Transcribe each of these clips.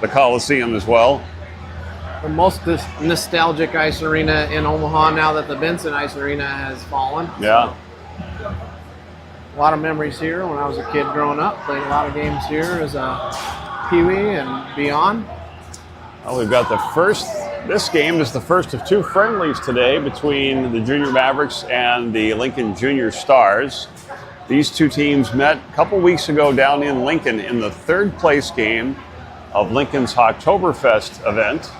the Coliseum as well. The most nostalgic ice arena in Omaha now that the Benson Ice Arena has fallen. Yeah. So, a lot of memories here when I was a kid growing up. Played a lot of games here as a Pee-wee and beyond. Well, we've got this game is the first of two friendlies today between the Junior Mavericks and the Lincoln Junior Stars. These two teams met a couple weeks ago down in Lincoln in the third place game of Lincoln's Oktoberfest event.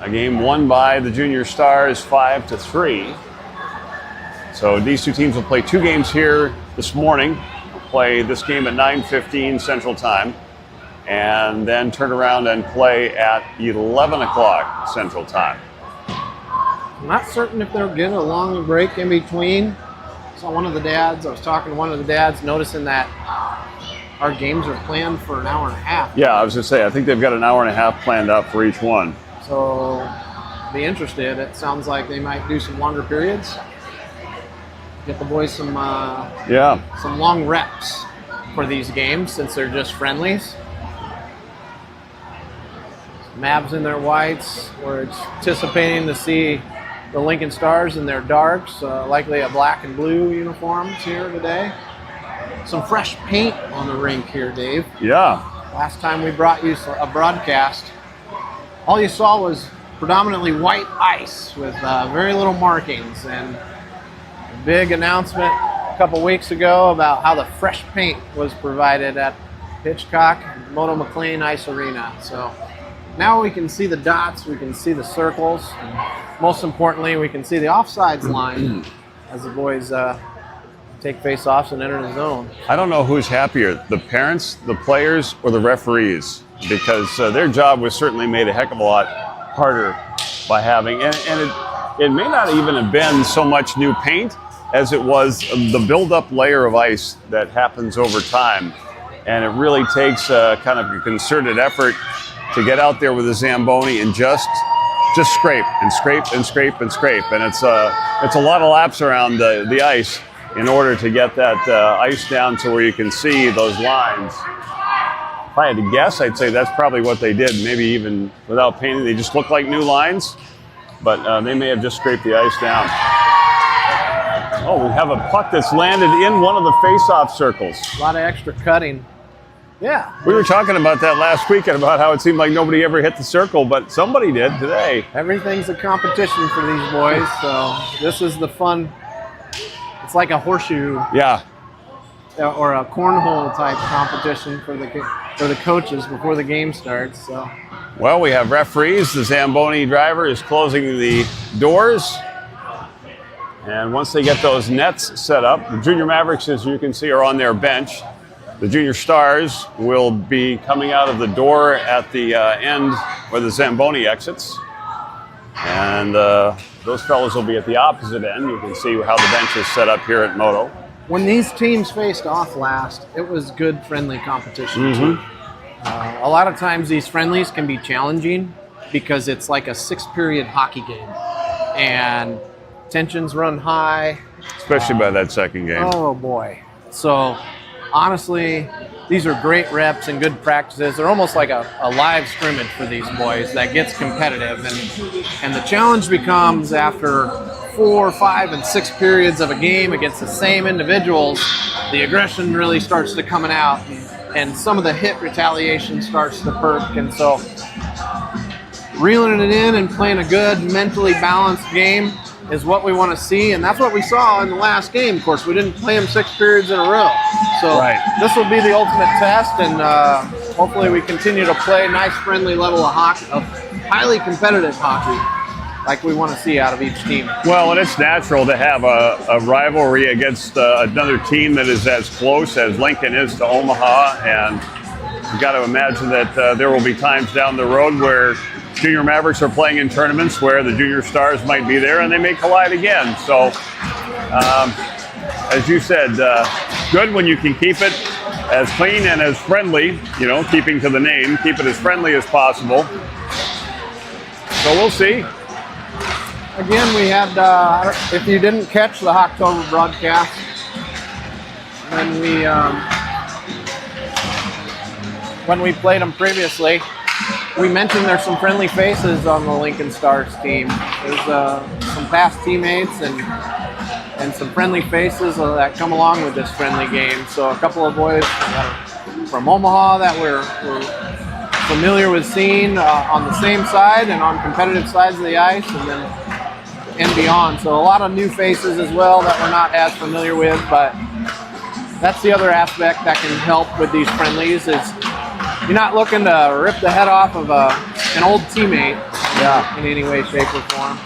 A game won by the Junior Stars 5-3. So these two teams will play two games here this morning. We'll play this game at 9:15 Central Time and then turn around and play at 11 o'clock Central Time. I'm not certain if they'll get a long break in between. I was talking to one of the dads, noticing that our games are planned for an hour and a half. Yeah, I was going to say, I think they've got an hour and a half planned out for each one. So, be interested. It sounds like they might do some longer periods. Get the boys some long reps for these games since they're just friendlies. Mavs in their whites. We're anticipating to see the Lincoln Stars in their darks, likely a black and blue uniforms here today. Some fresh paint on the rink here, Dave. Yeah. Last time we brought you a broadcast, all you saw was predominantly white ice with very little markings. And a big announcement a couple weeks ago about how the fresh paint was provided at Hitchcock Moto McLean Ice Arena. So now we can see the dots, we can see the circles, and most importantly, we can see the offsides line as the boys take face-offs and enter the zone. I don't know who's happier, the parents, the players, or the referees, because their job was certainly made a heck of a lot harder by having, and it may not even have been so much new paint as it was the build-up layer of ice that happens over time. And it really takes kind of a concerted effort to get out there with a Zamboni and just scrape and scrape and scrape and scrape. And it's a lot of laps around the ice in order to get that ice down to where you can see those lines. If I had to guess, I'd say that's probably what they did. Maybe even without painting, they just look like new lines, but they may have just scraped the ice down. Oh, we have a puck that's landed in one of the face-off circles. A lot of extra cutting. Yeah. We were talking about that last weekend, about how it seemed like nobody ever hit the circle, but somebody did today. Everything's a competition for these boys, so this is the fun. It's like a horseshoe. Yeah. Or a cornhole type competition for the coaches before the game starts. So. Well, we have referees. The Zamboni driver is closing the doors. And once they get those nets set up, the Junior Mavericks, as you can see, are on their bench. The Junior Stars will be coming out of the door at the end where the Zamboni exits. And those fellows will be at the opposite end. You can see how the bench is set up here at Moto. When these teams faced off last, it was good, friendly competition, too. A lot of times these friendlies can be challenging because it's like a 6-period hockey game. And tensions run high. Especially by that second game. Oh, boy. So, honestly, these are great reps and good practices. They're almost like a live scrimmage for these boys that gets competitive. And the challenge becomes after 4, 5, and 6 periods of a game against the same individuals, the aggression really starts to coming out. And some of the hit retaliation starts to perk. And so reeling it in and playing a good, mentally balanced game is what we want to see, and that's what we saw in the last game. Of course, we didn't play them 6 periods in a row. So This will be the ultimate test, and hopefully we continue to play nice, friendly level of hockey, of highly competitive hockey, like we want to see out of each team. Well, and it's natural to have a rivalry against another team that is as close as Lincoln is to Omaha, and you've got to imagine that there will be times down the road where Junior Mavericks are playing in tournaments where the Junior Stars might be there, and they may collide again. So, as you said, good when you can keep it as clean and as friendly, keeping to the name, keep it as friendly as possible. So we'll see. Again, we had, if you didn't catch the October broadcast, when we played them previously, we mentioned there's some friendly faces on the Lincoln Stars team. There's some past teammates and some friendly faces that come along with this friendly game. So a couple of boys from Omaha that we're familiar with seeing on the same side and on competitive sides of the ice, and beyond. So a lot of new faces as well that we're not as familiar with, but that's the other aspect that can help with these friendlies is you're not looking to rip the head off of an old teammate in any way, shape, or form.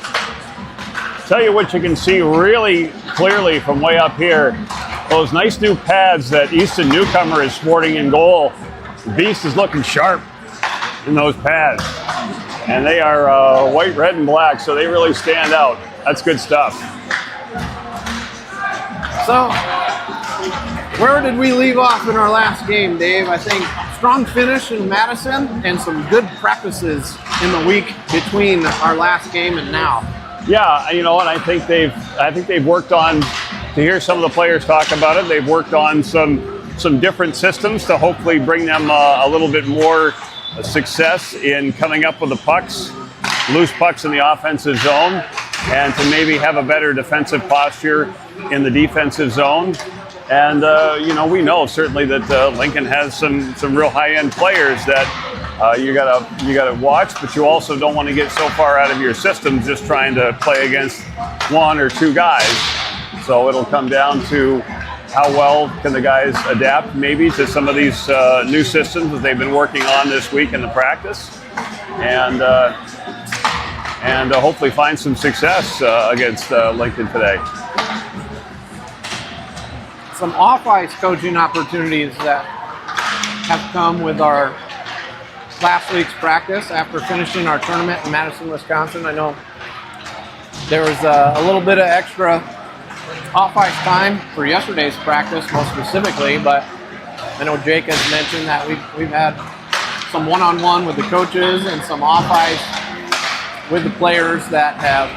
Tell you what you can see really clearly from way up here, those nice new pads that Easton Newcomer is sporting in goal. The Beast is looking sharp in those pads. And they are white, red, and black, so they really stand out. That's good stuff. So, where did we leave off in our last game, Dave? I think strong finish in Madison and some good practices in the week between our last game and now. Yeah, you know, and I think they've worked on, to hear some of the players talk about it, they've worked on some different systems to hopefully bring them a little bit more success in coming up with the pucks, loose pucks in the offensive zone, and to maybe have a better defensive posture in the defensive zone. And you know, we know certainly that Lincoln has some real high-end players that you gotta watch, but you also don't want to get so far out of your system just trying to play against one or two guys. So it'll come down to how well can the guys adapt maybe to some of these new systems that they've been working on this week in the practice, and hopefully find some success against Lincoln today. Some off-ice coaching opportunities that have come with our last week's practice after finishing our tournament in Madison, Wisconsin. I know there was a little bit of extra off-ice time for yesterday's practice, most specifically, but I know Jake has mentioned that we've had some one-on-one with the coaches and some off-ice with the players that have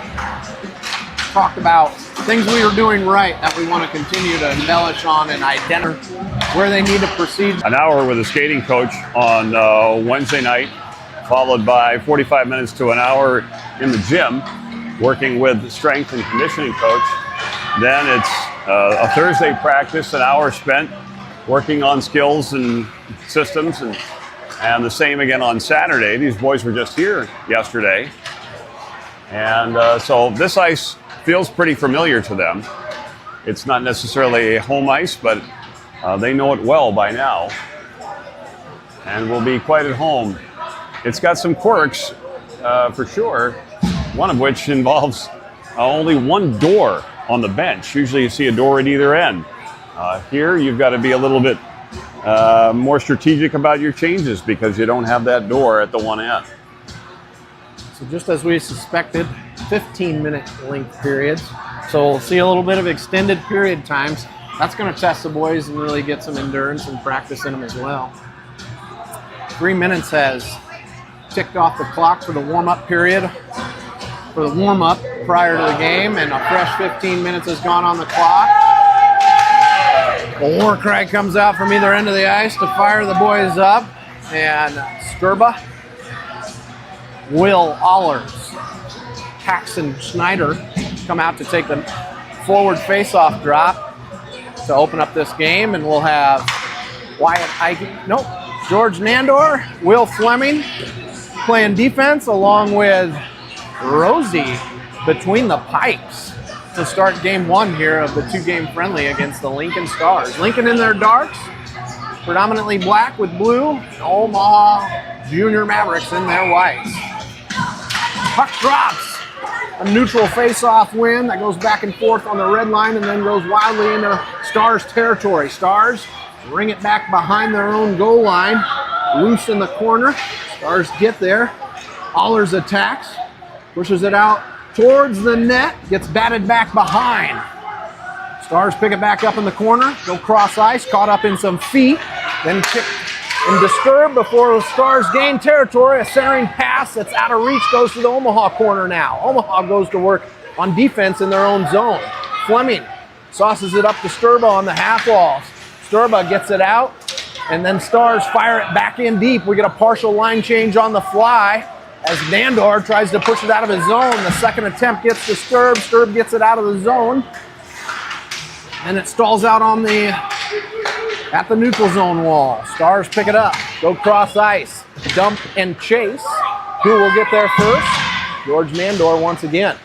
talked about things we are doing right that we want to continue to embellish on and identify where they need to proceed. An hour with a skating coach on Wednesday night, followed by 45 minutes to an hour in the gym, working with the strength and conditioning coach. Then it's a Thursday practice, an hour spent working on skills and systems, and the same again on Saturday. These boys were just here yesterday. And so this ice feels pretty familiar to them. It's not necessarily a home ice, but they know it well by now and will be quite at home. It's got some quirks for sure, one of which involves only one door on the bench. Usually you see a door at either end. Here you've got to be a little bit more strategic about your changes because you don't have that door at the one end. So just as we suspected, 15-minute length periods. So we'll see a little bit of extended period times. That's going to test the boys and really get some endurance and practice in them as well. 3 minutes has ticked off the clock for the warm-up period, for the warm-up prior to the game, and a fresh 15 minutes has gone on the clock. The war cry comes out from either end of the ice to fire the boys up, and Sturba, Will Allers, Paxton Schneider come out to take the forward face-off drop to open up this game, and we'll have George Nandor, Will Fleming playing defense along with Rosie between the pipes to start game one here of the two-game friendly against the Lincoln Stars. Lincoln in their darks, predominantly black with blue, and OMA Jr Mavericks in their whites. Puck drops. A neutral face-off win that goes back and forth on the red line and then goes wildly into Stars territory. Stars bring it back behind their own goal line, loose in the corner. Stars get there. Allers attacks, pushes it out towards the net, gets batted back behind. Stars pick it back up in the corner, go cross ice, caught up in some feet, then kicked and disturbed before the Stars gain territory. A centering pass that's out of reach goes to the Omaha corner now. Omaha goes to work on defense in their own zone. Fleming sauces it up to Sturba on the half walls. Sturba gets it out And then Stars fire it back in deep. We get a partial line change on the fly as Nandor tries to push it out of his zone. The second attempt gets to Sturb. Sturb gets it out of the zone. And it stalls out on at the neutral zone wall. Stars pick it up, go cross ice, dump and chase. Who will get there first? George Nandor once again.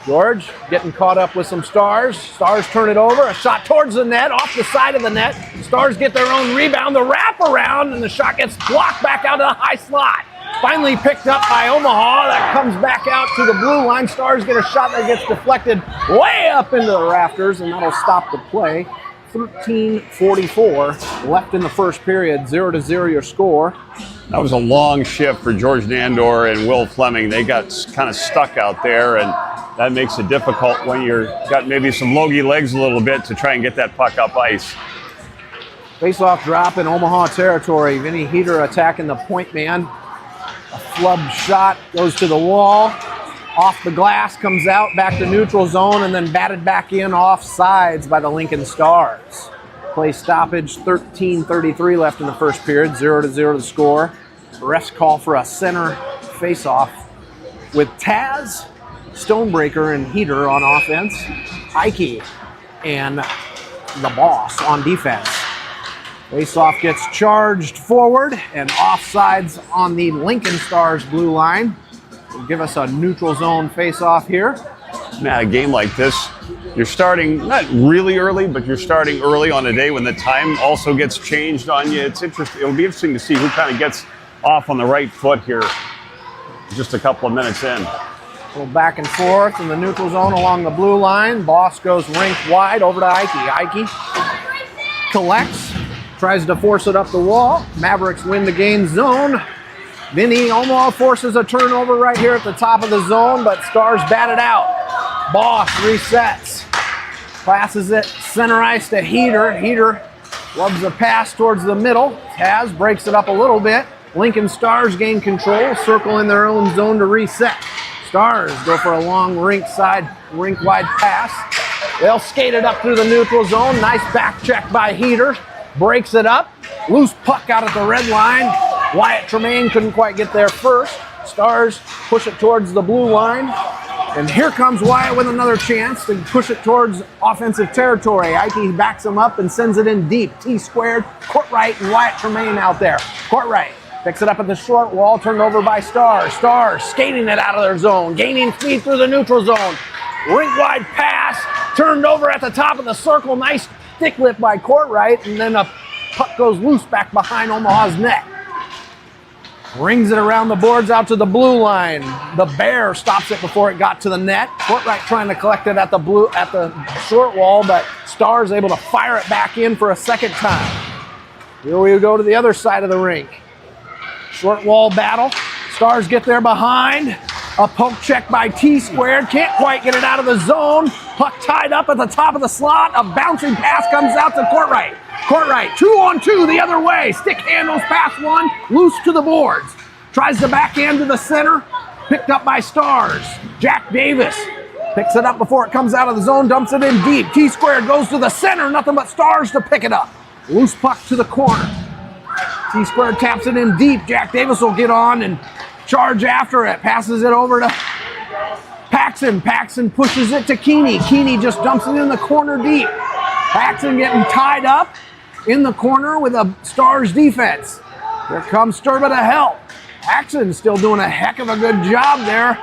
George getting caught up with some Stars. Stars turn it over, a shot towards the net, off the side of the net. Stars get their own rebound, the wraparound, and the shot gets blocked back out of the high slot. Finally picked up by Omaha. That comes back out to the blue line. Stars get a shot that gets deflected way up into the rafters, and that'll stop the play. 13:44 left in the first period. 0-0 your score. That was a long shift for George Nandor and Will Fleming. They got kind of stuck out there, and that makes it difficult when you're got maybe some logie legs a little bit to try and get that puck up ice. Face-off drop in Omaha territory. Vinny Heater attacking the point man. A flub shot goes to the wall. Off the glass, comes out, back to neutral zone, and then batted back in off sides by the Lincoln Stars. Play stoppage, 13:33 left in the first period, 0-0 the score. The refs call for a center face-off with Taz, Stonebreaker, and Heater on offense. Ike and the boss on defense. Face-off gets charged forward and offsides on the Lincoln Stars blue line. Will give us a neutral zone face-off here. Now, a game like this, you're starting not really early, but you're starting early on a day when the time also gets changed on you. It's interesting. It'll be interesting to see who kind of gets off on the right foot here just a couple of minutes in. A little back and forth in the neutral zone along the blue line. Boss goes rink wide over to Ike. Ike collects, tries to force it up the wall. Mavericks win the game zone. Vinny Omaha forces a turnover right here at the top of the zone, but Stars bat it out. Boss resets. Passes it center ice to Heater. Heater lobs a pass towards the middle. Taz breaks it up a little bit. Lincoln Stars gain control, circle in their own zone to reset. Stars go for a long rink-wide pass. They'll skate it up through the neutral zone. Nice back check by Heater. Breaks it up. Loose puck out at the red line. Wyatt Tremaine couldn't quite get there first. Stars push it towards the blue line. And here comes Wyatt with another chance to push it towards offensive territory. Ike backs him up and sends it in deep. T-squared, Courtright and Wyatt Tremaine out there. Courtright picks it up at the short wall, turned over by Stars. Stars skating it out of their zone, gaining speed through the neutral zone. Rink-wide pass, turned over at the top of the circle. Nice stick lift by Courtright, and then a puck goes loose back behind Omaha's net. Rings it around the boards out to the blue line. The Bear stops it before it got to the net. Courtright trying to collect it at the short wall, but Stars able to fire it back in for a second time. Here we go to the other side of the rink. Short wall battle. Stars get there behind. A poke check by T-squared. Can't quite get it out of the zone. Puck tied up at the top of the slot. A bouncing pass comes out to Courtright. Courtright, 2-on-2 the other way. Stick handles past one. Loose to the boards. Tries the backhand to the center. Picked up by Stars. Jack Davis picks it up before it comes out of the zone. Dumps it in deep. T-squared goes to the center. Nothing but Stars to pick it up. Loose puck to the corner. T-squared taps it in deep. Jack Davis will get on and charge after it. Passes it over to Paxson. Paxson pushes it to Keeney. Keeney just dumps it in the corner deep. Paxson getting tied up in the corner with a Stars defense. Here comes Sturba to help. Paxson still doing a heck of a good job there.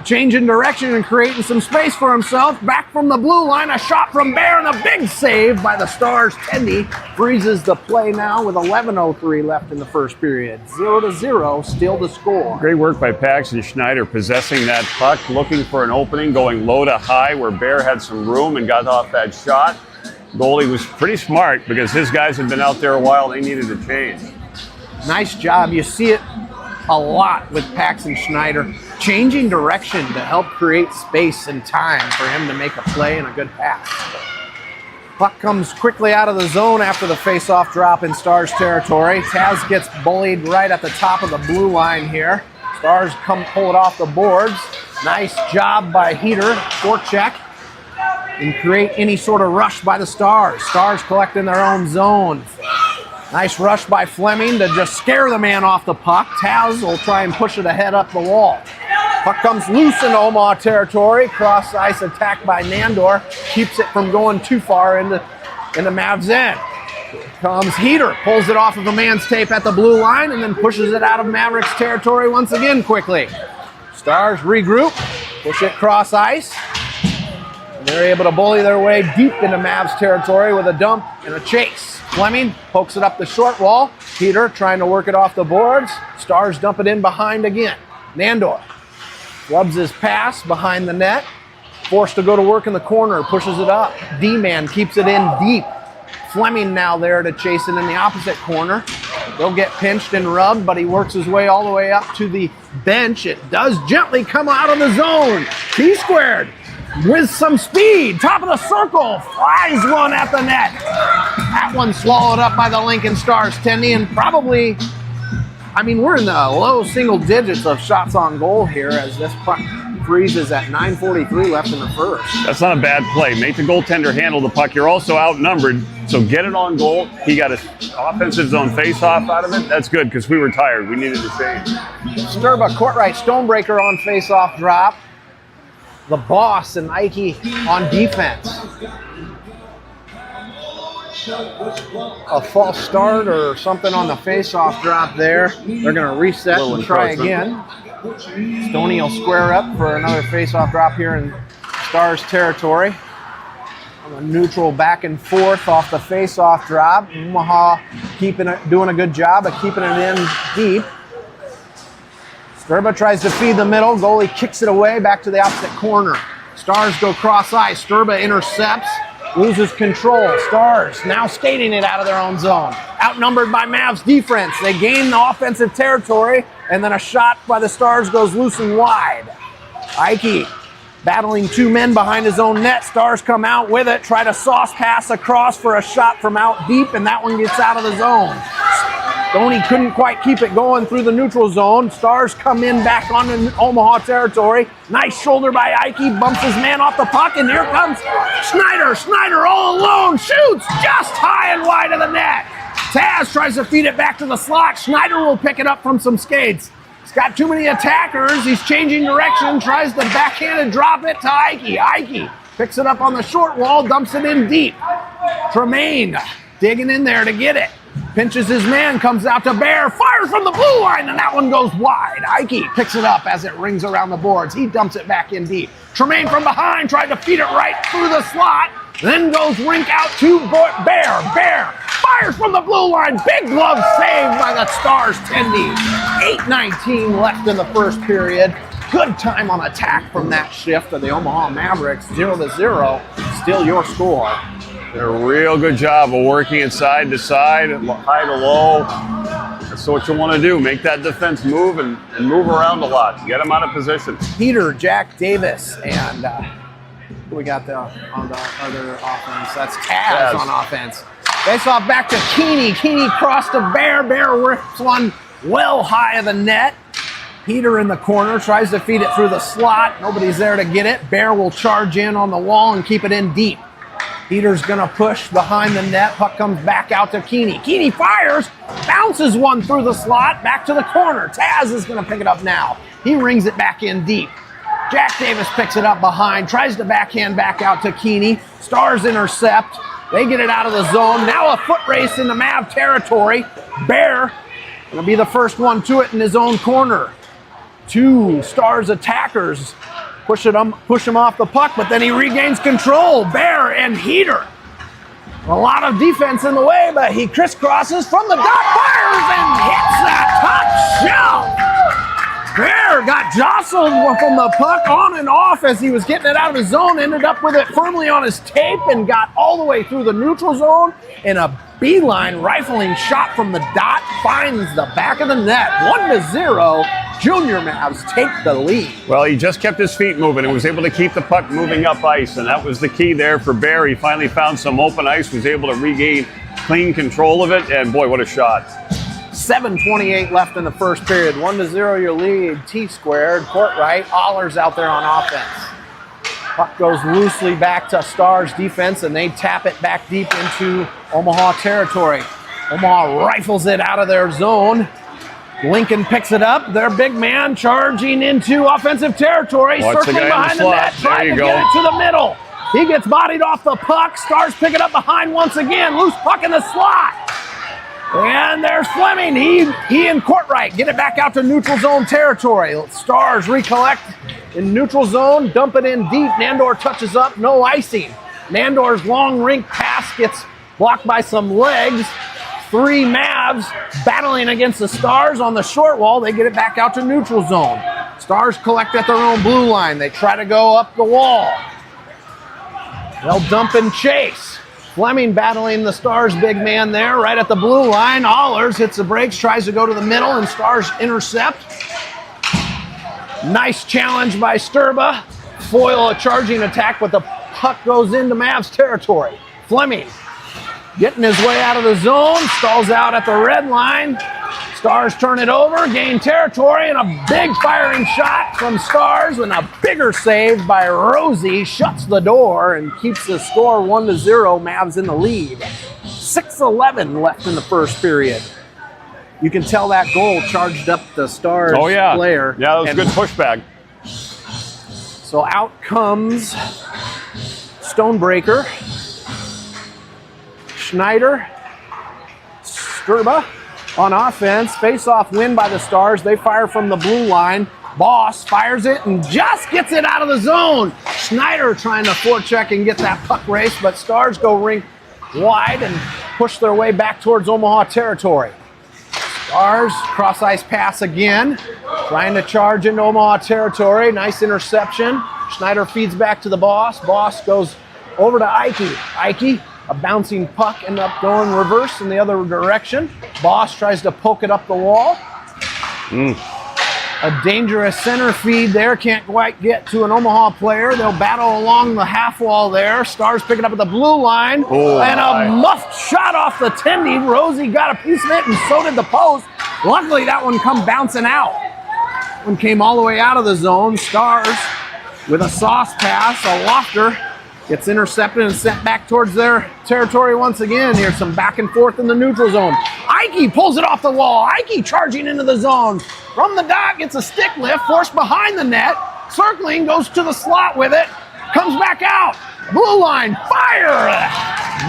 Changing direction and creating some space for himself. Back from the blue line, a shot from Bear and a big save by the Stars. Tendy freezes the play now with 11:03 left in the first period. 0-0, still the score. Great work by Paxton Schneider possessing that puck, looking for an opening, going low to high where Bear had some room and got off that shot. Goalie was pretty smart because his guys had been out there a while. They needed a change. Nice job. You see it a lot with Paxton Schneider, changing direction to help create space and time for him to make a play and a good pass. Puck comes quickly out of the zone after the face-off drop in Stars territory. Taz gets bullied right at the top of the blue line here. Stars come pull it off the boards. Nice job by Heater, forecheck, and create any sort of rush by the Stars. Stars collect in their own zone. Nice rush by Fleming to just scare the man off the puck. Taz will try and push it ahead up the wall. Puck comes loose in Omaha territory. Cross ice attack by Nandor. Keeps it from going too far into Mavs end. Comes Heater, pulls it off of a man's tape at the blue line and then pushes it out of Mavericks territory once again quickly. Stars regroup, push it cross ice. And they're able to bully their way deep into Mavs territory with a dump and a chase. Fleming pokes it up the short wall. Heater trying to work it off the boards. Stars dump it in behind again. Nandor flubs his pass behind the net. Forced to go to work in the corner, pushes it up. D-man keeps it in deep. Fleming now there to chase it in the opposite corner. They'll get pinched and rubbed, but he works his way all the way up to the bench. It does gently come out of the zone. T-squared with some speed. Top of the circle. Flies one at the net. That one swallowed up by the Lincoln Stars, Tendy, and probably, I mean, we're in the low single digits of shots on goal here as this puck freezes at 9:43 left in the first. That's not a bad play. Make the goaltender handle the puck. You're also outnumbered, so get it on goal. He got an offensive zone face-off out of it. That's good because we were tired. We needed to change. Sturba, court right, Stonebreaker on face-off drop. The boss and Ike on defense. A false start or something on the face-off drop there. They're going to reset and try again. Stoney will square up for another face-off drop here in Stars territory. On the neutral back and forth off the face-off drop. Omaha doing a good job of keeping it in deep. Sturba tries to feed the middle. Goalie kicks it away back to the opposite corner. Stars go cross ice. Sturba intercepts. Loses control. Stars now skating it out of their own zone. Outnumbered by Mavs defense. They gain the offensive territory, and then a shot by the Stars goes loose and wide. Ike battling two men behind his own net. Stars come out with it, try to sauce pass across for a shot from out deep, and that one gets out of the zone. Stoney couldn't quite keep it going through the neutral zone. Stars come in back on the Omaha territory. Nice shoulder by Ike, bumps his man off the puck, and here comes Schneider. Schneider all alone, shoots just high and wide of the net. Taz tries to feed it back to the slot. Schneider will pick it up from some skates. He's got too many attackers. He's changing direction, tries to backhand and drop it to Ike. Ike picks it up on the short wall, dumps it in deep. Tremaine digging in there to get it. Pinches his man, comes out to Bear, fires from the blue line, and that one goes wide. Ike picks it up as it rings around the boards. He dumps it back in deep. Tremaine from behind tried to feed it right through the slot, then goes rink out to Bear. Bear fires from the blue line. Big glove save by the Stars, Tendy. 8:19 left in the first period. Good time on attack from that shift of the Omaha Mavericks. 0-0, still your score. Did a real good job of working it side to side, high to low. That's what you want to do. Make that defense move and move around a lot. Get them out of position. Peter, Jack Davis, and who we got on the other offense? That's Taz on offense. Face off back to Keeney. Keeney crossed to Bear. Bear rips one well high of the net. Peter in the corner tries to feed it through the slot. Nobody's there to get it. Bear will charge in on the wall and keep it in deep. Peter's going to push behind the net. Puck comes back out to Keeney. Keeney fires, bounces one through the slot, back to the corner. Taz is going to pick it up now. He rings it back in deep. Jack Davis picks it up behind, tries to backhand back out to Keeney. Stars intercept. They get it out of the zone. Now a foot race into Mav territory. Bear going to be the first one to it in his own corner. Two Stars attackers push him off the puck, but then he regains control. Bear and Heater. A lot of defense in the way, but he crisscrosses from the dot, fires and hits that top shelf. Bear got jostled from the puck on and off as he was getting it out of his zone, ended up with it firmly on his tape and got all the way through the neutral zone, and a beeline rifling shot from the dot finds the back of the net. 1-0. Junior Mavs take the lead. Well, he just kept his feet moving and was able to keep the puck moving up ice, and that was the key there for Bear. He finally found some open ice, was able to regain clean control of it, and boy, what a shot. 7:28 left in the first period. 1-0 your lead. T-squared, court right. Allers out there on offense. Puck goes loosely back to Stars defense, and they tap it back deep into Omaha territory. Omaha rifles it out of their zone. Lincoln picks it up. Their big man charging into offensive territory, circling behind the net, trying to get it to the middle. He gets bodied off the puck. Stars pick it up behind once again. Loose puck in the slot. And there's Fleming. He and Courtright get it back out to neutral zone territory. Stars recollect in neutral zone, dump it in deep. Nandor touches up, no icing. Nandor's long rink pass gets blocked by some legs. 3 Mavs battling against the Stars on the short wall. They get it back out to neutral zone. Stars collect at their own blue line. They try to go up the wall. They'll dump and chase. Fleming battling the Stars big man there right at the blue line. Allers hits the brakes, tries to go to the middle, and Stars intercept. Nice challenge by Sturba. Foil a charging attack, but the puck goes into Mavs territory. Fleming getting his way out of the zone, stalls out at the red line. Stars turn it over, gain territory, and a big firing shot from Stars, and a bigger save by Rosie shuts the door and keeps the score 1-0. Mavs in the lead. 6:11 left in the first period. You can tell that goal charged up the Stars player. Yeah, that was a good pushback. So out comes Stonebreaker, Schneider, Sturba on offense. Face-off win by the Stars. They fire from the blue line. Boss fires it and just gets it out of the zone. Schneider trying to forecheck and get that puck race, but Stars go rink wide and push their way back towards Omaha territory. Stars cross-ice pass again, trying to charge into Omaha territory. Nice interception. Schneider feeds back to the Boss. Boss goes over to Ike. Ike, a bouncing puck, ended up going reverse in the other direction. Boss tries to poke it up the wall. A dangerous center feed there. Can't quite get to an Omaha player. They'll battle along the half wall there. Stars picking up at the blue line. And a muffed shot off the Tendy. Rosie got a piece of it, and so did the post. Luckily, that one come bouncing out. One came all the way out of the zone. Stars with a sauce pass, a lofter. Gets intercepted and sent back towards their territory once again. Here's some back and forth in the neutral zone. Ike pulls it off the wall. Ike charging into the zone. From the dot, gets a stick lift, forced behind the net. Circling, goes to the slot with it. Comes back out. Blue line, fire!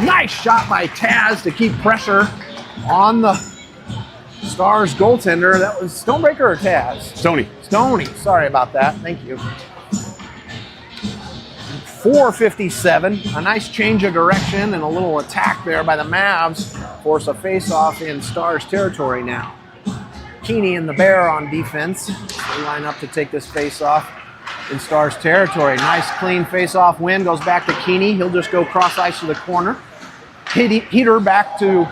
Nice shot by Taz to keep pressure on the Stars goaltender. That was Stonebreaker or Taz? Stoney. Sorry about that. Thank you. 4:57, a nice change of direction and a little attack there by the Mavs. Force a face-off in Stars territory now. Keeney and the Bear on defense. They line up to take this face-off in Stars territory. Nice clean face-off win, goes back to Keeney. He'll just go cross-ice to the corner. Heater back to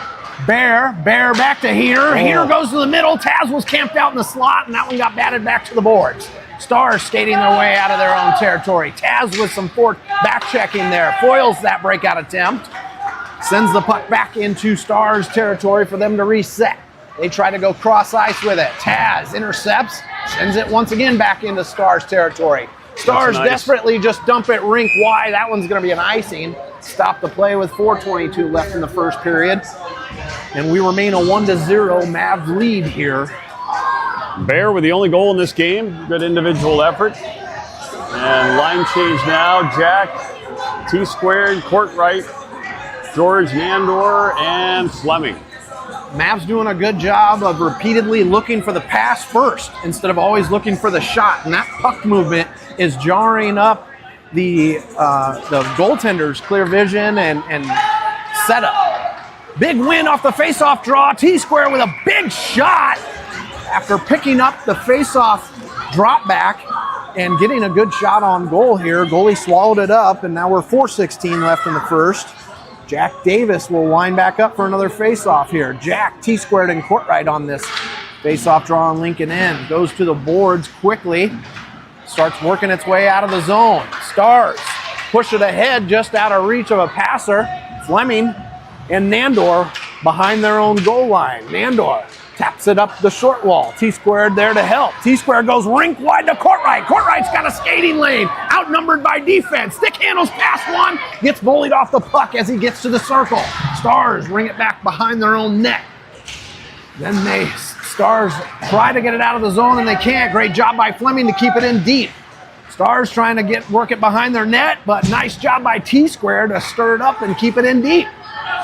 Bear. Bear back to Heater. Heater goes to the middle. Taz was camped out in the slot, and that one got batted back to the boards. Stars skating their way out of their own territory. Taz with some back checking there. Foils that breakout attempt. Sends the puck back into Stars territory for them to reset. They try to go cross-ice with it. Taz intercepts. Sends it once again back into Stars territory. Stars desperately just dump it rink wide. That one's going to be an icing. Stop the play with 4:22 left in the first period. And we remain a 1-0 Mavs lead here. Bear with the only goal in this game. Good individual effort. And line change now. Jack, T-squared, Courtright, George, Nandor, and Fleming. Mavs doing a good job of repeatedly looking for the pass first instead of always looking for the shot. And that puck movement is jarring up the goaltender's clear vision and setup. Big win off the face-off draw. T-square with a big shot. After picking up the face-off drop back and getting a good shot on goal here, goalie swallowed it up, and now we're 4:16 left in the first. Jack Davis will line back up for another face-off here. Jack T-squared and Courtright on this face-off draw on Lincoln end. Goes to the boards quickly. Starts working its way out of the zone. Stars push it ahead just out of reach of a passer. Fleming and Nandor behind their own goal line. Nandor taps it up the short wall. T-squared there to help. T-squared goes rink wide to Courtright. Courtright's got a skating lane. Outnumbered by defense. Stick handles past one. Gets bullied off the puck as he gets to the circle. Stars ring it back behind their own net. Then Stars try to get it out of the zone and they can't. Great job by Fleming to keep it in deep. Stars trying to work it behind their net, but nice job by T-Square to stir it up and keep it in deep.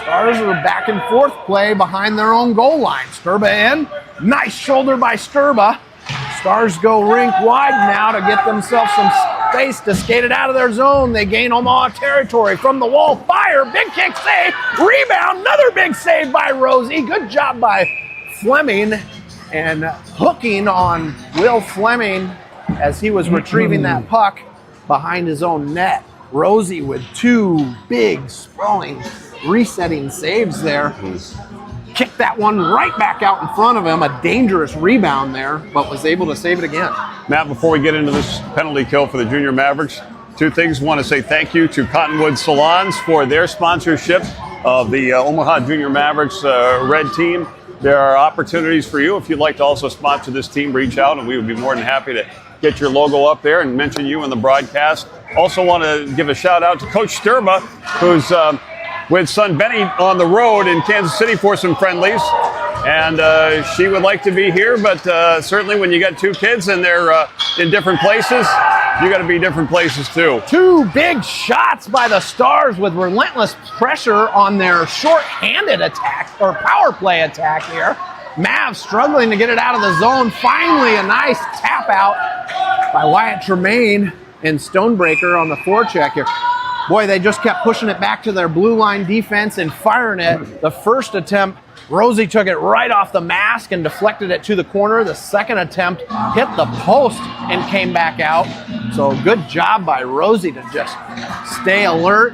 Stars are back and forth play behind their own goal line. Sturba in. Nice shoulder by Sturba. Stars go rink wide now to get themselves some space to skate it out of their zone. They gain Omaha territory from the wall. Fire. Big kick save. Rebound. Another big save by Rosie. Good job by Fleming and hooking on Will Fleming as he was retrieving that puck behind his own net. Rosie with two big sprawling resetting saves there. Kicked that one right back out in front of him. A dangerous rebound there, but was able to save it again. Matt, before we get into this penalty kill for the Junior Mavericks, two things. Want to say thank you to Cottonwood Salons for their sponsorship of the Omaha Junior Mavericks Red Team. There are opportunities for you. If you'd like to also sponsor this team, reach out and we would be more than happy to get your logo up there and mention you in the broadcast. Also want to give a shout out to Coach Sturba, who's with son Benny on the road in Kansas City for some friendlies. And she would like to be here, but certainly when you got two kids and they're in different places, you got to be different places too. Two big shots by the Stars with relentless pressure on their short-handed attack or power play attack here. Mavs struggling to get it out of the zone. Finally, a nice tap out by Wyatt Tremaine and Stonebreaker on the forecheck here. Boy, they just kept pushing it back to their blue line defense and firing it. The first attempt, Rosie took it right off the mask and deflected it to the corner. The second attempt hit the post and came back out. So good job by Rosie to just stay alert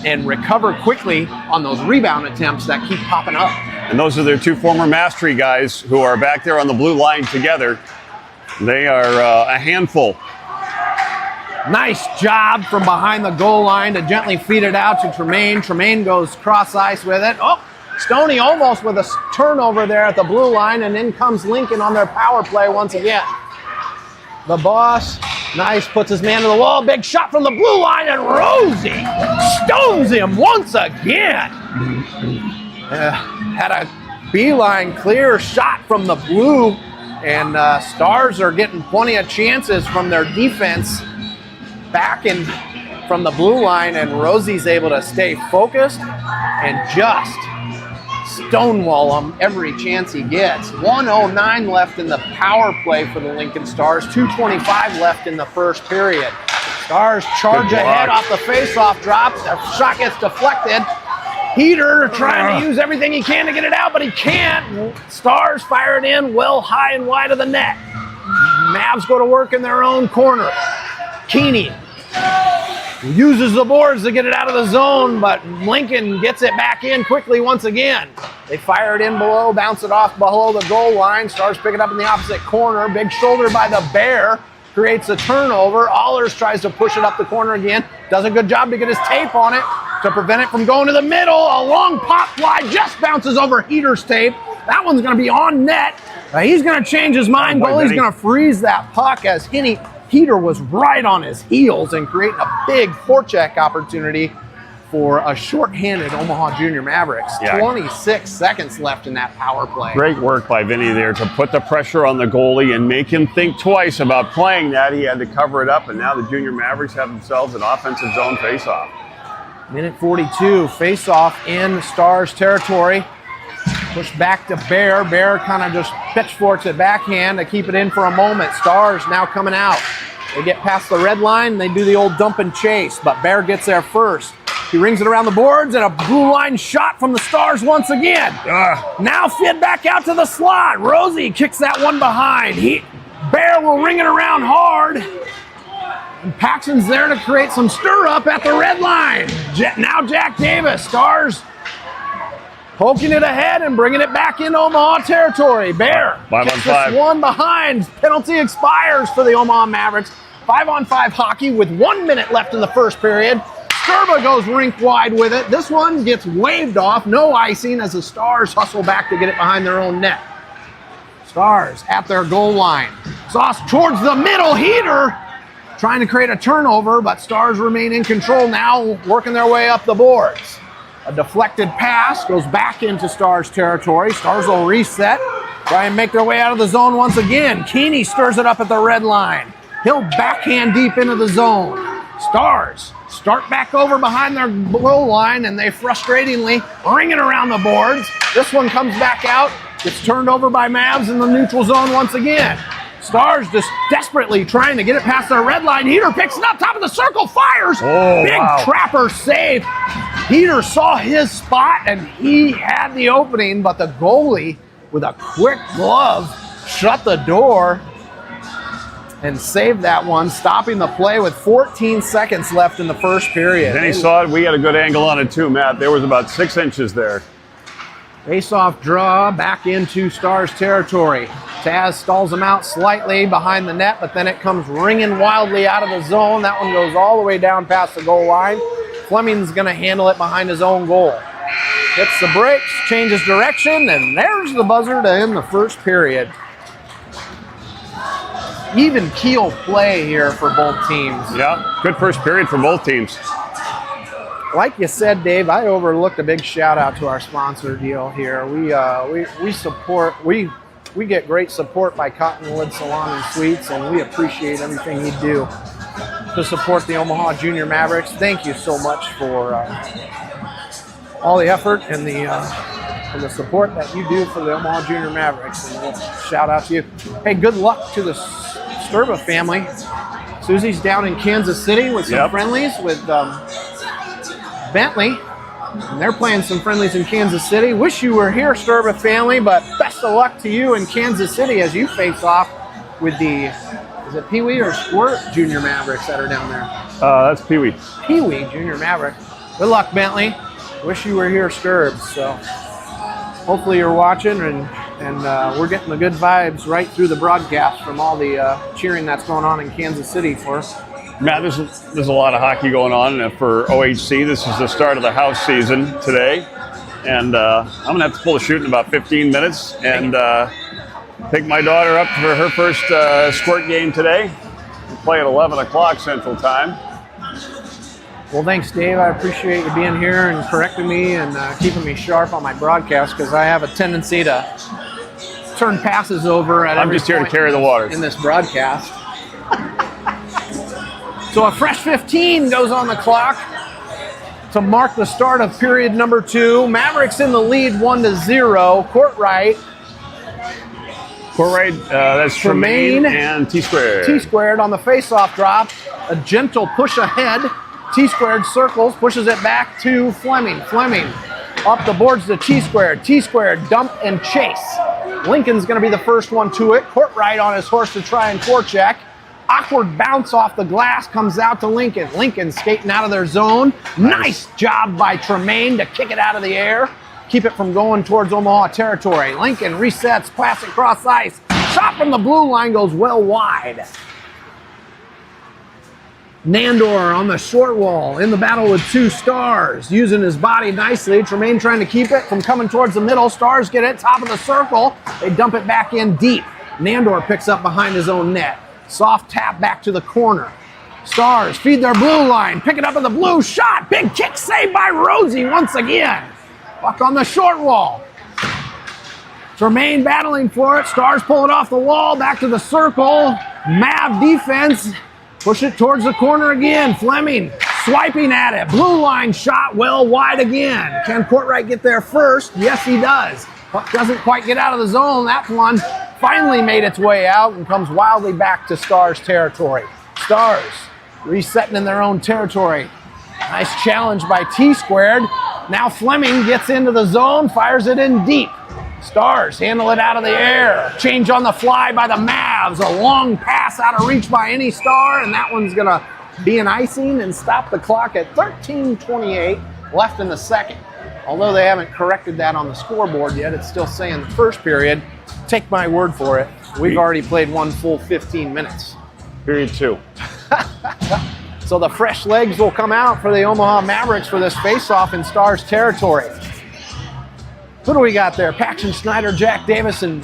and recover quickly on those rebound attempts that keep popping up. And those are their two former Mastery guys who are back there on the blue line together. They are a handful. Nice job from behind the goal line to gently feed it out to Tremaine. Tremaine goes cross ice with it. Oh, Stoney almost with a turnover there at the blue line, and in comes Lincoln on their power play once again. The boss, nice, puts his man to the wall. Big shot from the blue line, and Rosie stones him once again. Had a beeline clear shot from the blue, and Stars are getting plenty of chances from their defense back in from the blue line, and Rosie's able to stay focused and just stonewall him every chance he gets. 1:09 left in the power play for the Lincoln Stars. 2:25 left in the first period. Stars charge ahead off the face-off drop. The shot gets deflected. Heater trying to use everything he can to get it out, but he can't. Stars fire it in well high and wide of the net. Mavs go to work in their own corner. Keeney uses the boards to get it out of the zone, but Lincoln gets it back in quickly once again. They fire it in below, bounce it off below the goal line. Stars pick it up in the opposite corner. Big shoulder by the Bear creates a turnover. Allers tries to push it up the corner again. Does a good job to get his tape on it to prevent it from going to the middle. A long pop fly just bounces over Heater's tape. That one's going to be on net. He's going to change his mind. Goalie's going to freeze that puck as Heater was right on his heels and creating a big forecheck opportunity for a shorthanded Omaha Junior Mavericks. Yeah. 26 seconds left in that power play. Great work by Vinny there to put the pressure on the goalie and make him think twice about playing that. He had to cover it up, and now the Junior Mavericks have themselves an offensive zone faceoff. Minute 42, face-off in Stars territory. Push back to Bear. Bear kind of just pitchforks it backhand to keep it in for a moment. Stars now coming out. They get past the red line. They do the old dump and chase, but Bear gets there first. He rings it around the boards, and a blue line shot from the Stars once again. Now fed back out to the slot. Rosie kicks that one behind. Bear will ring it around hard. And Paxton's there to create some stir up at the red line. Now Jack Davis. Stars poking it ahead and bringing it back in Omaha territory. Bear gets this one behind. Penalty expires for the Omaha Mavericks. 5-on-5 hockey with 1 minute left in the first period. Sturba goes rink wide with it. This one gets waved off. No icing as the Stars hustle back to get it behind their own net. Stars at their goal line. Sauce towards the middle. Heater trying to create a turnover, but Stars remain in control now, working their way up the boards. A deflected pass goes back into Stars territory. Stars will reset, try and make their way out of the zone once again. Keeney stirs it up at the red line. He'll backhand deep into the zone. Stars start back over behind their goal line, and they frustratingly ring it around the boards. This one comes back out, gets turned over by Mavs in the neutral zone once again. Stars just desperately trying to get it past their red line. Heater picks it up, top of the circle, fires. Oh, big wow. Trapper save. Heater saw his spot, and he had the opening, but the goalie, with a quick glove, shut the door and saved that one, stopping the play with 14 seconds left in the first period. Then he saw it. We had a good angle on it too, Matt. There was about 6 inches there. Face-off draw back into Stars territory. Taz stalls him out slightly behind the net, but then it comes ringing wildly out of the zone. That one goes all the way down past the goal line. Fleming's going to handle it behind his own goal. Hits the brakes, changes direction, and there's the buzzer to end the first period. Even keel play here for both teams. Yeah, good first period for both teams. Like you said, Dave, I overlooked a big shout out to our sponsor deal here. We get great support by Cottonwood Salon and Suites, and we appreciate everything you do to support the Omaha Junior Mavericks. Thank you so much for all the effort and the support that you do for the Omaha Junior Mavericks. And we'll shout out to you. Hey, good luck to the Sturba family. Susie's down in Kansas City with some friendlies with Bentley. And they're playing some friendlies in Kansas City. Wish you were here, Sturba family, but best of luck to you in Kansas City as you face off with the, is it Pee Wee or Squirt Junior Mavericks that are down there? That's Pee Wee. Pee Wee Junior Maverick. Good luck, Bentley. Wish you were here, Sturbs. So hopefully you're watching, and we're getting the good vibes right through the broadcast from all the cheering that's going on in Kansas City for us. Matt, there's a lot of hockey going on for OHC. This is the start of the house season today. And I'm going to have to pull the chute in about 15 minutes and take my daughter up for her first squirt game today. We'll play at 11 o'clock Central Time. Well, thanks, Dave. I appreciate you being here and correcting me and keeping me sharp on my broadcast, because I have a tendency to turn passes over at every I'm just here to point carry the water in this broadcast. So a fresh 15 goes on the clock to mark the start of period number 2. Mavericks in the lead 1-0. Courtright. That's Tremaine and T-Squared. T-Squared on the face-off drop. A gentle push ahead. T-Squared circles, pushes it back to Fleming. Fleming up the boards to T-Squared. T-Squared dump and chase. Lincoln's going to be the first one to it. Courtright on his horse to try and forecheck. Awkward bounce off the glass comes out to Lincoln. Lincoln skating out of their zone. Nice job by Tremaine to kick it out of the air. Keep it from going towards Omaha territory. Lincoln resets, pass across ice. Shot from the blue line goes well wide. Nandor on the short wall in the battle with 2 Stars. Using his body nicely. Tremaine trying to keep it from coming towards the middle. Stars get it, top of the circle. They dump it back in deep. Nandor picks up behind his own net. Soft tap back to the corner. Stars feed their blue line. Pick it up in the blue. Shot. Big kick saved by Rosie once again. Puck on the short wall. Tremaine battling for it. Stars pull it off the wall. Back to the circle. Mav defense. Push it towards the corner again. Fleming swiping at it. Blue line shot well wide again. Can Courtright get there first? Yes, he does. Puck doesn't quite get out of the zone. That one finally made its way out and comes wildly back to Stars territory. Stars resetting in their own territory. Nice challenge by T-Squared. Now Fleming gets into the zone, fires it in deep. Stars handle it out of the air. Change on the fly by the Mavs. A long pass out of reach by any Star, and that one's going to be an icing and stop the clock at 13:28 left in the second. Although they haven't corrected that on the scoreboard yet, it's still saying the first period. Take my word for it. We've already played one full 15 minutes. Period 2. So the fresh legs will come out for the Omaha Mavericks for this face-off in Stars territory. Who do we got there? Paxton Snyder, Jack Davis, and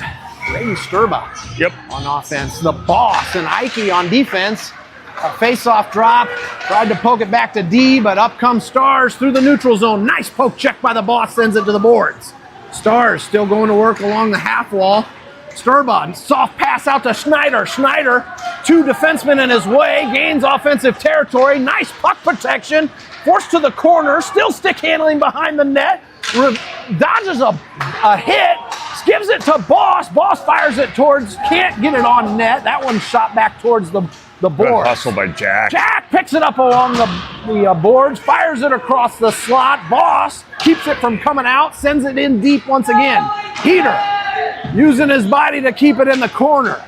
Brady Sturba Yep. on offense. The Boss and Ike on defense. A face-off drop. Tried to poke it back to D, but up comes Stars through the neutral zone. Nice poke check by the boss, sends it to the boards. Stars still going to work along the half wall. Sturba, soft pass out to Schneider. Schneider, 2 defensemen in his way, gains offensive territory. Nice puck protection. Forced to the corner, still stick handling behind the net. Dodges a hit, gives it to Boss. Boss fires it towards, can't get it on net. That one shot back towards the board. Hustle by Jack. Jack picks it up along the boards, fires it across the slot. Boss keeps it from coming out, sends it in deep once again. Heater using his body to keep it in the corner.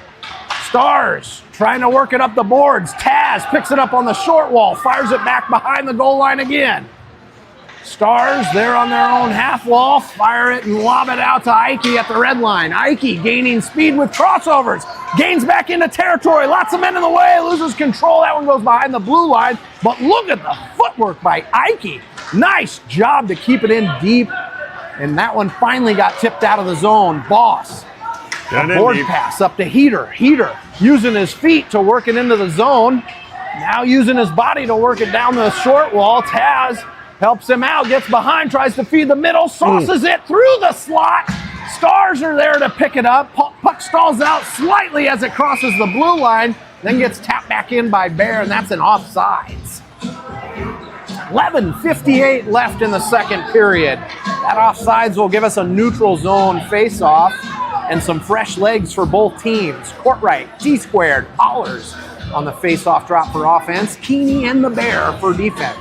Stars trying to work it up the boards. Taz picks it up on the short wall, fires it back behind the goal line again. Stars, they're on their own half wall, fire it and lob it out to Ike at the red line. Ike gaining speed with crossovers, gains back into territory, lots of men in the way, loses control. That one goes behind the blue line, but look at the footwork by Ike. Nice job to keep it in deep, and that one finally got tipped out of the zone. Boss, a board pass up to Heater. Heater using his feet to work it into the zone, now using his body to work it down the short wall. Taz helps him out, gets behind, tries to feed the middle, sauces it through the slot. Stars are there to pick it up. Puck stalls out slightly as it crosses the blue line, then gets tapped back in by Bear, and that's an offsides. 11:58 left in the second period. That offsides will give us a neutral zone face-off and some fresh legs for both teams. Courtright, T-squared, Pollers on the face-off drop for offense. Keeney and the Bear for defense.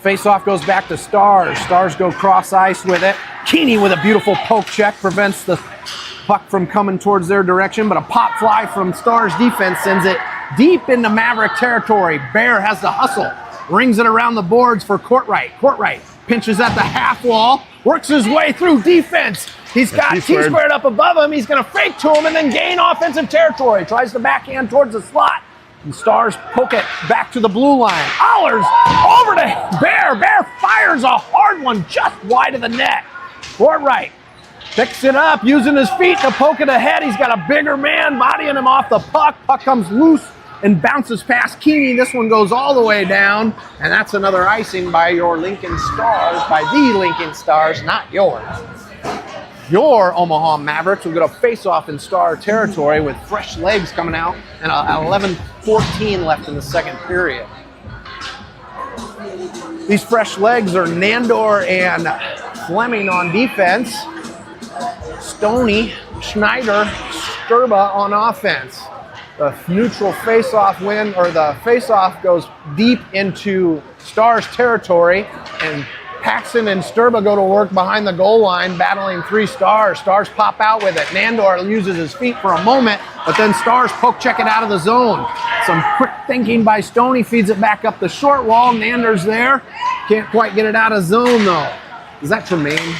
Face-off goes back to Stars. Stars go cross-ice with it. Keeney with a beautiful poke check prevents the puck from coming towards their direction, but a pop fly from Stars defense sends it deep into Maverick territory. Bear has the hustle, rings it around the boards for Courtright. Courtright pinches at the half wall, works his way through defense. He's got T-squared up above him. He's going to fake to him and then gain offensive territory. Tries to backhand towards the slot. And Stars poke it back to the blue line. Allers over to Bear. Bear fires a hard one just wide of the net. Courtright picks it up, using his feet to poke it ahead. He's got a bigger man bodying him off the puck. Puck comes loose and bounces past Keeney. This one goes all the way down, and that's another icing by your Lincoln Stars, by the Lincoln Stars, not yours. Your Omaha Mavericks will get a face-off in Star territory with fresh legs coming out and 11:14 left in the second period. These fresh legs are Nandor and Fleming on defense. Stoney, Schneider, Sturba on offense. The neutral face-off win, or the face-off goes deep into Stars territory, and Paxson and Sturba go to work behind the goal line, battling 3 Stars. Stars pop out with it. Nandor uses his feet for a moment, but then Stars poke check it out of the zone. Some quick thinking by Stoney, feeds it back up the short wall. Nandor's there. Can't quite get it out of zone, though. Is that Tremaine?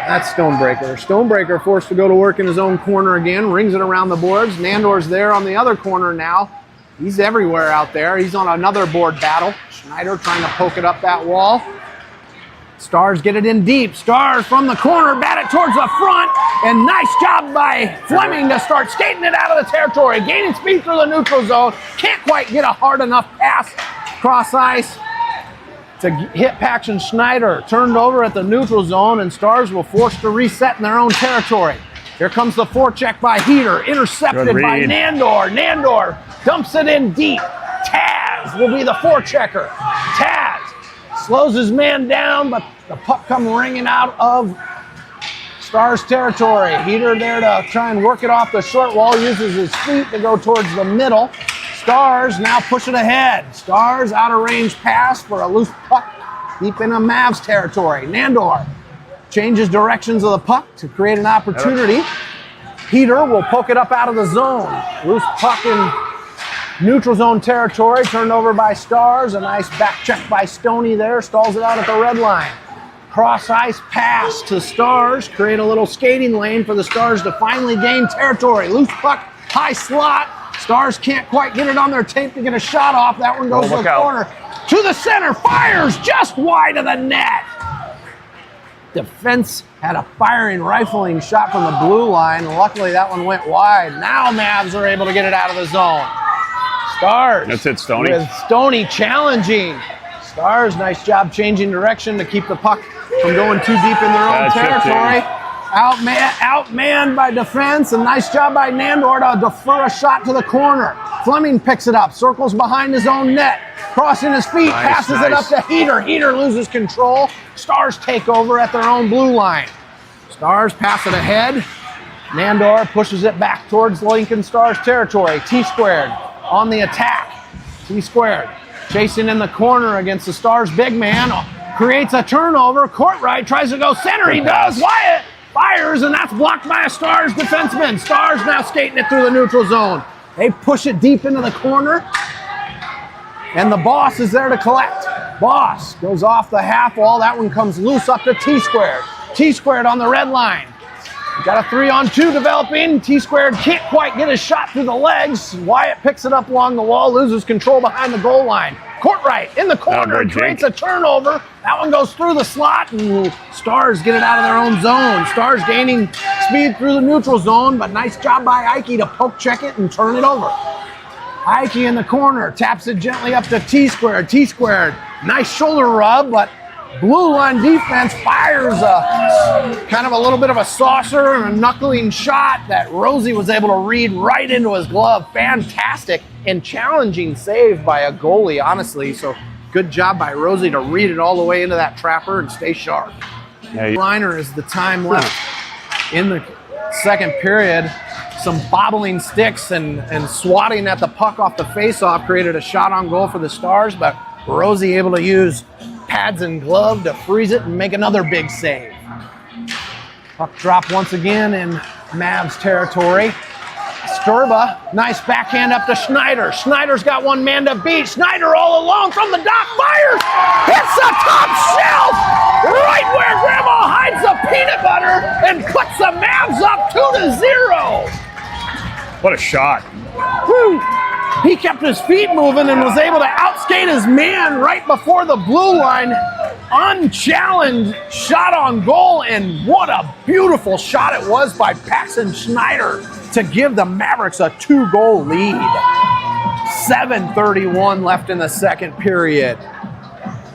That's Stonebreaker. Stonebreaker forced to go to work in his own corner again, rings it around the boards. Nandor's there on the other corner now. He's everywhere out there. He's on another board battle. Schneider trying to poke it up that wall. Stars get it in deep. Stars from the corner, bat it towards the front, and nice job by Fleming to start skating it out of the territory, gaining speed through the neutral zone. Can't quite get a hard enough pass cross ice to hit Paxton. Schneider turned over at the neutral zone, and Stars will force to reset in their own territory. Here comes the forecheck by Heater, intercepted by Nandor. Nandor dumps it in deep. Taz will be the forechecker. Taz slows his man down, but the puck comes ringing out of Stars territory. Heater there to try and work it off the short wall, uses his feet to go towards the middle. Stars now push it ahead. Stars out of range pass for a loose puck deep into Mavs territory. Nandor changes directions of the puck to create an opportunity. Heater will poke it up out of the zone. Loose puck in neutral zone territory, turned over by Stars. A nice back check by Stoney there, stalls it out at the red line. Cross ice pass to Stars, create a little skating lane for the Stars to finally gain territory. Loose puck, high slot. Stars can't quite get it on their tape to get a shot off. That one goes to the corner. To the center, fires just wide of the net. Defense had a firing, rifling shot from the blue line. Luckily, that one went wide. Now Mavs are able to get it out of the zone. Stars. That's it, Stoney. With Stoney challenging. Stars, nice job changing direction to keep the puck from going too deep in their own territory. Outmanned by defense, and nice job by Nandor to defer a shot to the corner. Fleming picks it up, circles behind his own net, crossing his feet, passes it up to Heater. Heater loses control. Stars take over at their own blue line. Stars pass it ahead. Nandor pushes it back towards Lincoln Stars territory. T-squared on the attack. T-squared chasing in the corner against the Stars big man. Creates a turnover. Courtright tries to go center. He does. Wyatt fires, and that's blocked by a Stars defenseman. Stars now skating it through the neutral zone. They push it deep into the corner, and the Boss is there to collect. Boss goes off the half wall. That one comes loose up to T-squared. T-squared on the red line. Got a 3-on-2 developing. T-squared can't quite get his shot through the legs. Wyatt picks it up along the wall, loses control behind the goal line. Courtright in the corner, creates a turnover. That one goes through the slot, and Stars get it out of their own zone. Stars gaining speed through the neutral zone, but nice job by Ike to poke check it and turn it over. Ike in the corner, taps it gently up to T-squared. T-squared, nice shoulder rub, but blue line defense fires a kind of a little bit of a saucer and a knuckling shot that Rosie was able to read right into his glove. Fantastic and challenging save by a goalie, honestly. So good job by Rosie to read it all the way into that trapper and stay sharp. Liner is the time left in the second period. Some bobbling sticks and swatting at the puck off the faceoff created a shot on goal for the Stars, but Rosie able to use pads and glove to freeze it and make another big save. Puck drop once again in Mavs territory. Sturba, nice backhand up to Schneider. Schneider's got one man to beat. Schneider all alone from the dot, fires, hits the top shelf, right where Grandma hides the peanut butter, and puts the Mavs up 2-0. What a shot. Woo. He kept his feet moving and was able to outskate his man right before the blue line. Unchallenged shot on goal, and what a beautiful shot it was by Paxton Schneider to give the Mavericks a 2-goal lead. 7:31 left in the second period.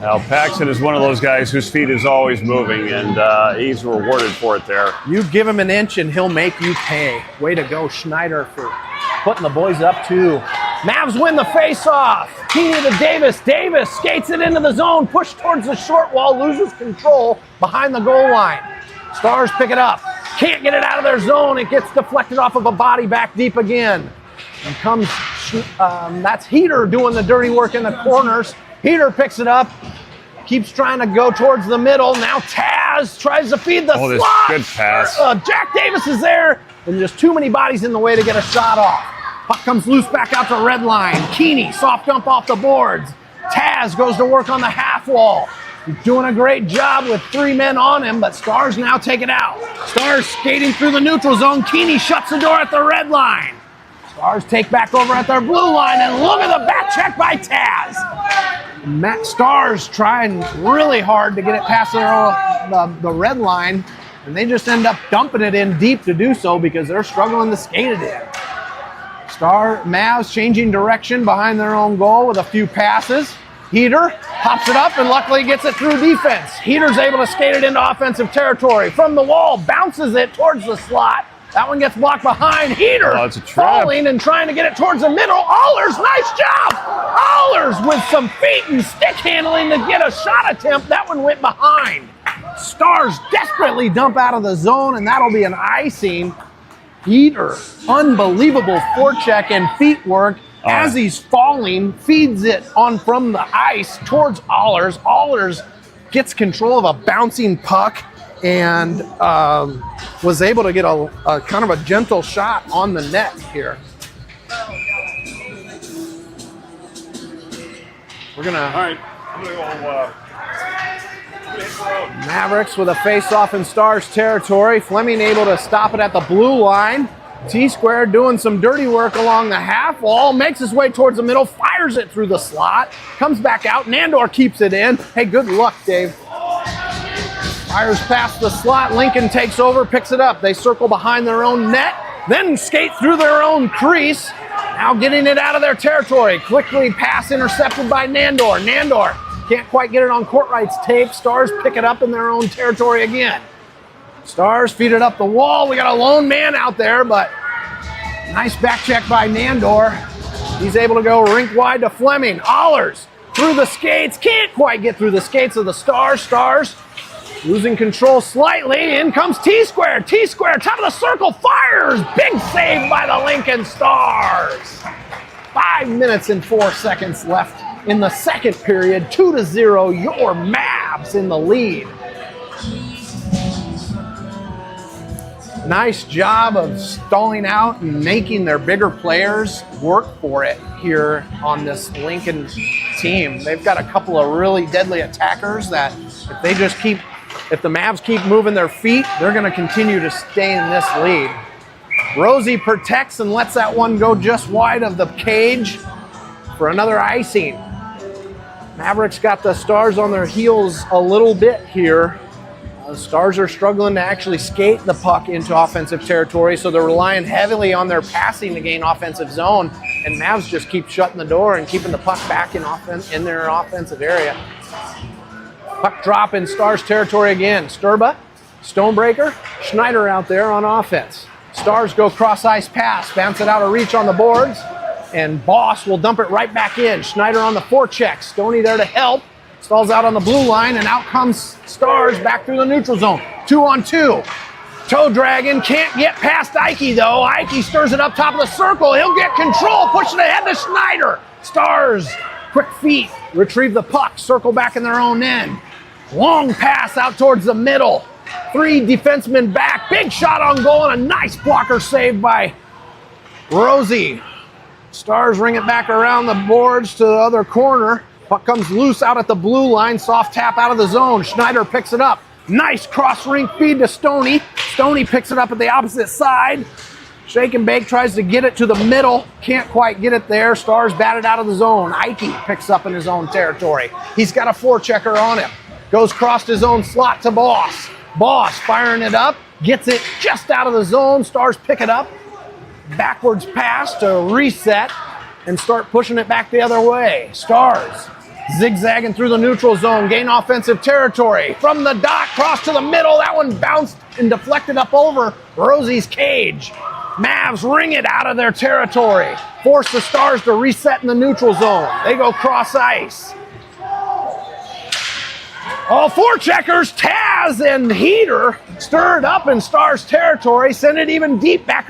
Now, Paxton is one of those guys whose feet is always moving, and he's rewarded for it there. You give him an inch and he'll make you pay. Way to go, Schneider, for putting the boys up 2. Mavs win the face-off. Keeney to Davis. Davis skates it into the zone, pushed towards the short wall, loses control behind the goal line. Stars pick it up. Can't get it out of their zone. It gets deflected off of a body back deep again. And comes, that's Heater doing the dirty work in the corners. Heater picks it up, keeps trying to go towards the middle. Now Taz tries to feed the slot. Good pass. Jack Davis is there, and just too many bodies in the way to get a shot off. Puck comes loose back out to red line. Keeney, soft dump off the boards. Taz goes to work on the half wall. He's doing a great job with 3 men on him, but Stars now take it out. Stars skating through the neutral zone. Keeney shuts the door at the red line. Stars take back over at their blue line, and look at the back check by Taz. Stars trying really hard to get it past the red line, and they just end up dumping it in deep to do so because they're struggling to skate it in. Mavs changing direction behind their own goal with a few passes. Heater pops it up and luckily gets it through defense. Heater's able to skate it into offensive territory. From the wall, bounces it towards the slot. That one gets blocked behind. Heater falling and trying to get it towards the middle. Allers, nice job! Allers with some feet and stick handling to get a shot attempt. That one went behind. Stars desperately dump out of the zone, and that'll be an icing. Heater, unbelievable forecheck and feet work. As he's falling, feeds it on from the ice towards Allers. Allers gets control of a bouncing puck and was able to get a kind of a gentle shot on the net here. We're gonna. All right, I'm gonna go. Mavericks with a face-off in Stars territory. Fleming able to stop it at the blue line. T-squared doing some dirty work along the half wall, makes his way towards the middle, fires it through the slot, comes back out. Nandor keeps it in. Hey, good luck, Dave. Fires past the slot. Lincoln takes over, picks it up. They circle behind their own net, then skate through their own crease. Now getting it out of their territory. Quickly pass intercepted by Nandor. Nandor can't quite get it on Courtright's tape. Stars pick it up in their own territory again. Stars feed it up the wall. We got a lone man out there, but nice back check by Nandor. He's able to go rink wide to Fleming. Allers through the skates. Can't quite get through the skates of the Stars. Stars losing control slightly. In comes T-Square. T-Square, top of the circle, fires. Big save by the Lincoln Stars. 5 minutes and 4 seconds left in the second period. 2-0, your Mavs in the lead. Nice job of stalling out and making their bigger players work for it here on this Lincoln team. They've got a couple of really deadly attackers that if the Mavs keep moving their feet, they're going to continue to stay in this lead. Rosie protects and lets that one go just wide of the cage for another icing. Mavericks got the Stars on their heels a little bit here. The Stars are struggling to actually skate the puck into offensive territory, so they're relying heavily on their passing to gain offensive zone, and Mavs just keep shutting the door and keeping the puck back in their offensive area. Puck drop in Stars territory again. Sturba, Stonebreaker, Schneider out there on offense. Stars go cross-ice pass, bounce it out of reach on the boards, and Boss will dump it right back in. Schneider on the forecheck. Stoney there to help. Stalls out on the blue line, and out comes Stars back through the neutral zone. 2-on-2. Toe dragging, can't get past Ike though. Ike stirs it up top of the circle. He'll get control, push it ahead to Schneider. Stars, quick feet, retrieve the puck, circle back in their own end. Long pass out towards the middle. 3 defensemen back, big shot on goal, and a nice blocker save by Rosie. Stars ring it back around the boards to the other corner. Puck comes loose out at the blue line, soft tap out of the zone. Schneider picks it up. Nice cross rink feed to Stoney. Stoney picks it up at the opposite side. Shake and Bake tries to get it to the middle. Can't quite get it there. Stars batted out of the zone. Ike picks up in his own territory. He's got a forechecker on him. Goes crossed his own slot to Boss. Boss firing it up. Gets it just out of the zone. Stars pick it up. Backwards pass to reset and start pushing it back the other way. Stars zigzagging through the neutral zone, gain offensive territory. From the dot, cross to the middle. That one bounced and deflected up over Rosie's cage. Mavs ring it out of their territory. Force the Stars to reset in the neutral zone. They go cross ice. All four checkers, Taz and Heater, stir it up in Stars territory, send it even deep back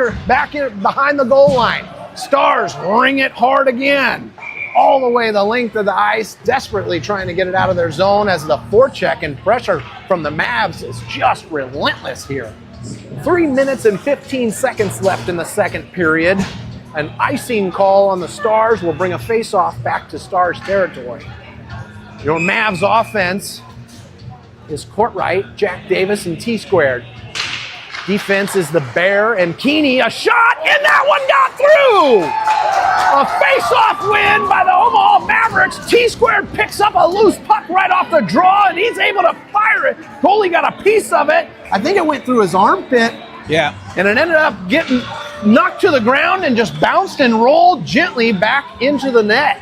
in behind the goal line. Stars ring it hard again. All the way the length of the ice, desperately trying to get it out of their zone as the forecheck and pressure from the Mavs is just relentless here. 3 minutes and 15 seconds left in the second period. An icing call on the Stars will bring a face-off back to Stars territory. Your Mavs offense is Courtright, Jack Davis, and T-Squared. Defense is the Bear and Keeney. A shot, and that one got through! A face-off win by the Omaha Mavericks. T-Squared picks up a loose puck right off the draw, and he's able to fire it. Goalie got a piece of it. I think it went through his armpit. Yeah. And it ended up getting knocked to the ground and just bounced and rolled gently back into the net.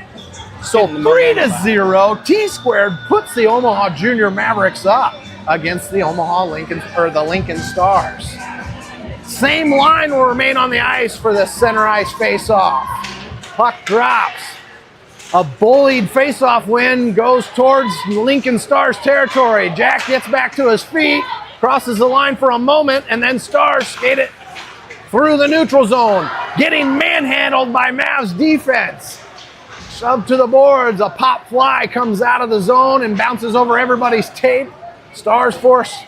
So 3-0, T-Squared puts the Omaha Jr Mavericks up against the the Lincoln Stars. Same line will remain on the ice for the center ice face-off. Puck drops. A bullied face-off win goes towards Lincoln Stars territory. Jack gets back to his feet, crosses the line for a moment, and then Stars skate it through the neutral zone, getting manhandled by Mavs defense. Shoved to the boards, a pop fly comes out of the zone and bounces over everybody's tape. Stars forced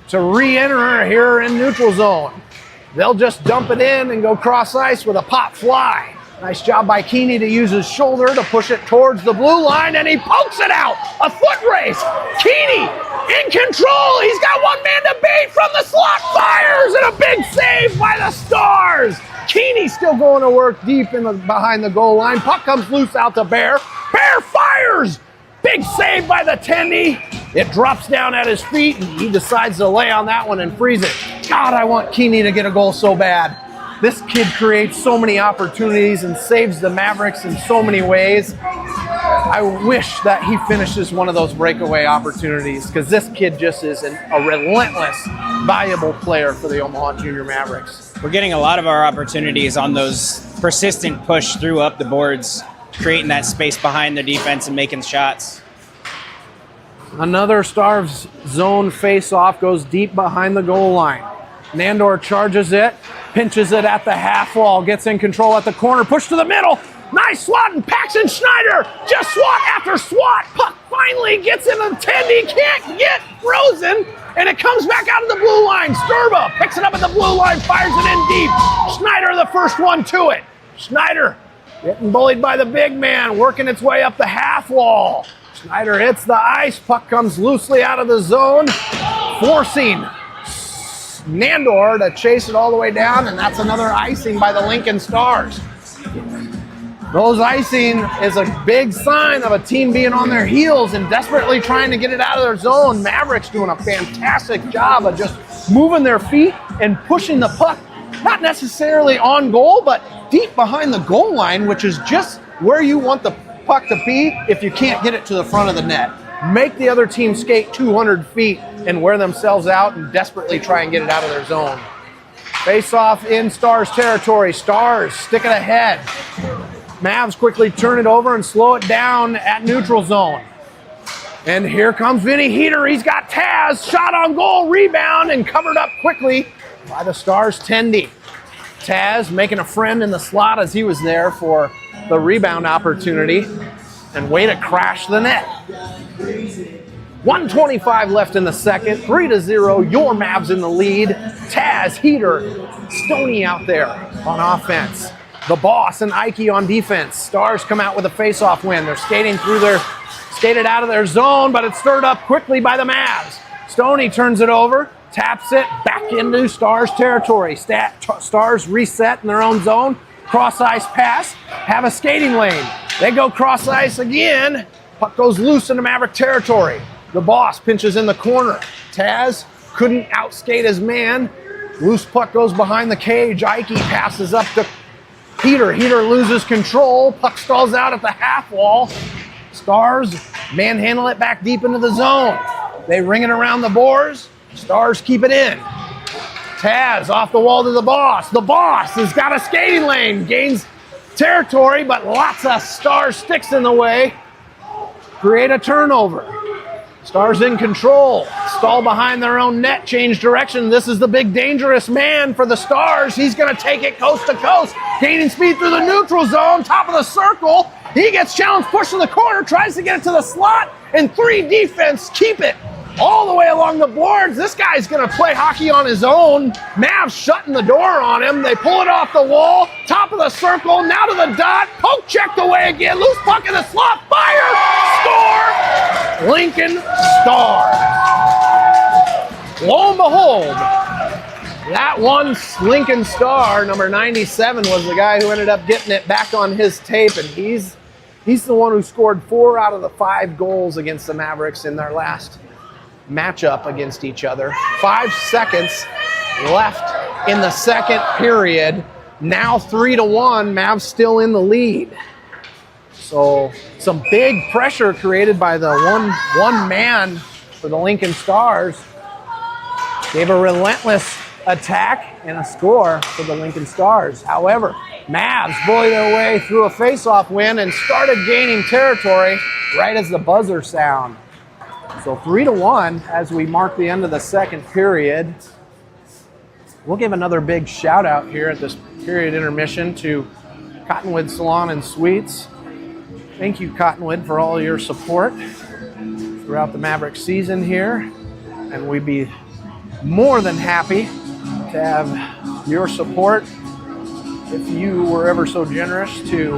to re-enter here in neutral zone. They'll just dump it in and go cross ice with a pop fly. Nice job by Keeney to use his shoulder to push it towards the blue line, and he pokes it out. A foot race. Keeney in control. He's got one man to beat from the slot. Fires, and a big save by the Stars. Keeney still going to work deep behind the goal line. Puck comes loose out to Bear. Bear fires. Big save by the Tendy. It drops down at his feet, and he decides to lay on that one and freeze it. God, I want Keeney to get a goal so bad. This kid creates so many opportunities and saves the Mavericks in so many ways. I wish that he finishes one of those breakaway opportunities, because this kid just is a relentless, valuable player for the Omaha Junior Mavericks. We're getting a lot of our opportunities on those persistent push through up the boards, creating that space behind their defense and making shots. Another Stars zone face-off goes deep behind the goal line. Nandor charges it, pinches it at the half wall, gets in control at the corner, push to the middle. Nice swat, and Paxton Schneider just swat after swat. Puck finally gets in the 10. He can't get frozen, and it comes back out of the blue line. Sturba picks it up at the blue line, fires it in deep. Schneider the first one to it. Schneider getting bullied by the big man, working its way up the half wall. Schneider hits the ice, puck comes loosely out of the zone, forcing Nandor to chase it all the way down, and that's another icing by the Lincoln Stars. Those icing is a big sign of a team being on their heels and desperately trying to get it out of their zone. Mavericks doing a fantastic job of just moving their feet and pushing the puck, not necessarily on goal, but deep behind the goal line, which is just where you want the puck to be if you can't get it to the front of the net. Make the other team skate 200 feet and wear themselves out and desperately try and get it out of their zone. Face off in Stars territory. Stars stick it ahead. Mavs quickly turn it over and slow it down at neutral zone. And here comes Vinny Heater. He's got Taz. Shot on goal, rebound, and covered up quickly by the Stars' Tendy. Taz making a friend in the slot as he was there for the rebound opportunity. And way to crash the net. 1:25 left in the second. 3-0. Your Mavs in the lead. Taz, Heater, Stoney out there on offense. The Boss and Ike on defense. Stars come out with a face-off win. They're skated out of their zone, but it's stirred up quickly by the Mavs. Stoney turns it over, taps it back into Stars territory. Stars reset in their own zone. Cross ice pass, have a skating lane. They go cross ice again. Puck goes loose into Maverick territory. The Boss pinches in the corner. Taz couldn't outskate his man. Loose puck goes behind the cage. Ike passes up to Heater. Heater loses control. Puck stalls out at the half wall. Stars manhandle it back deep into the zone. They ring it around the boards. Stars keep it in. Taz off the wall to the Boss. The Boss has got a skating lane. Gains territory, but lots of Stars sticks in the way. Create a turnover. Stars in control. Stall behind their own net. Change direction. This is the big dangerous man for the Stars. He's going to take it coast to coast. Gaining speed through the neutral zone. Top of the circle. He gets challenged, pushed to the corner. Tries to get it to the slot. And 3 defense keep it all the way along the boards. This guy's going to play hockey on his own. Mavs shutting the door on him. They pull it off the wall. Top of the circle. Now to the dot. Poke checked away again. Loose puck in the slot. Fire. Score. Lincoln Stars. Lo and behold, that one Lincoln Star, number 97, was the guy who ended up getting it back on his tape, and he's the one who scored 4 out of the 5 goals against the Mavericks in their last matchup against each other. 5 seconds left in the second period. Now 3-1, Mavs still in the lead. So some big pressure created by the one man for the Lincoln Stars. Gave a relentless attack and a score for the Lincoln Stars. However, Mavs bullied their way through a face-off win and started gaining territory right as the buzzer sound. So 3-1 as we mark the end of the second period. We'll give another big shout out here at this period intermission to Cottonwood Salon and Suites. Thank you, Cottonwood, for all your support throughout the Maverick season here. And we'd be more than happy to have your support if you were ever so generous to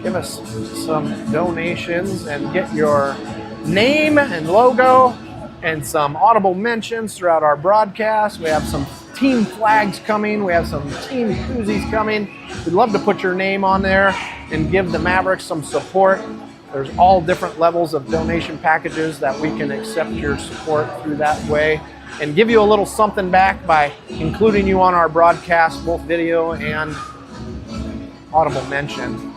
give us some donations and get your name and logo and some audible mentions throughout our broadcast. We have some team flags coming. We have some team koozies coming. We'd love to put your name on there and give the Mavericks some support. There's all different levels of donation packages that we can accept your support through that way and give you a little something back by including you on our broadcast, both video and audible mention.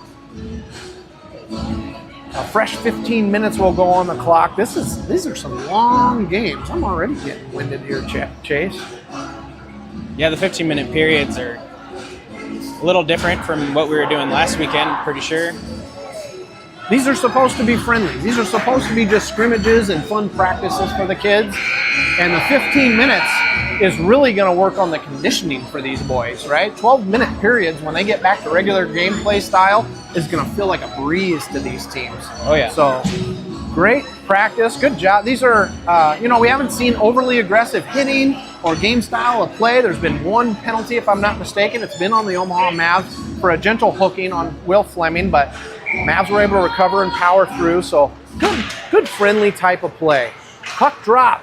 A fresh 15 minutes will go on the clock. These are some long games. I'm already getting winded here, Chase. Yeah, the 15-minute periods are a little different from what we were doing last weekend, pretty sure. These are supposed to be friendly. These are supposed to be just scrimmages and fun practices for the kids. And the 15 minutes is really going to work on the conditioning for these boys, right? 12-minute periods when they get back to regular gameplay style is going to feel like a breeze to these teams. Oh, yeah. So great practice. Good job. These are, we haven't seen overly aggressive hitting or game style of play. There's been one penalty, if I'm not mistaken. It's been on the Omaha Mavs for a gentle hooking on Will Fleming, but Mavs were able to recover and power through. So good friendly type of play. Puck drop.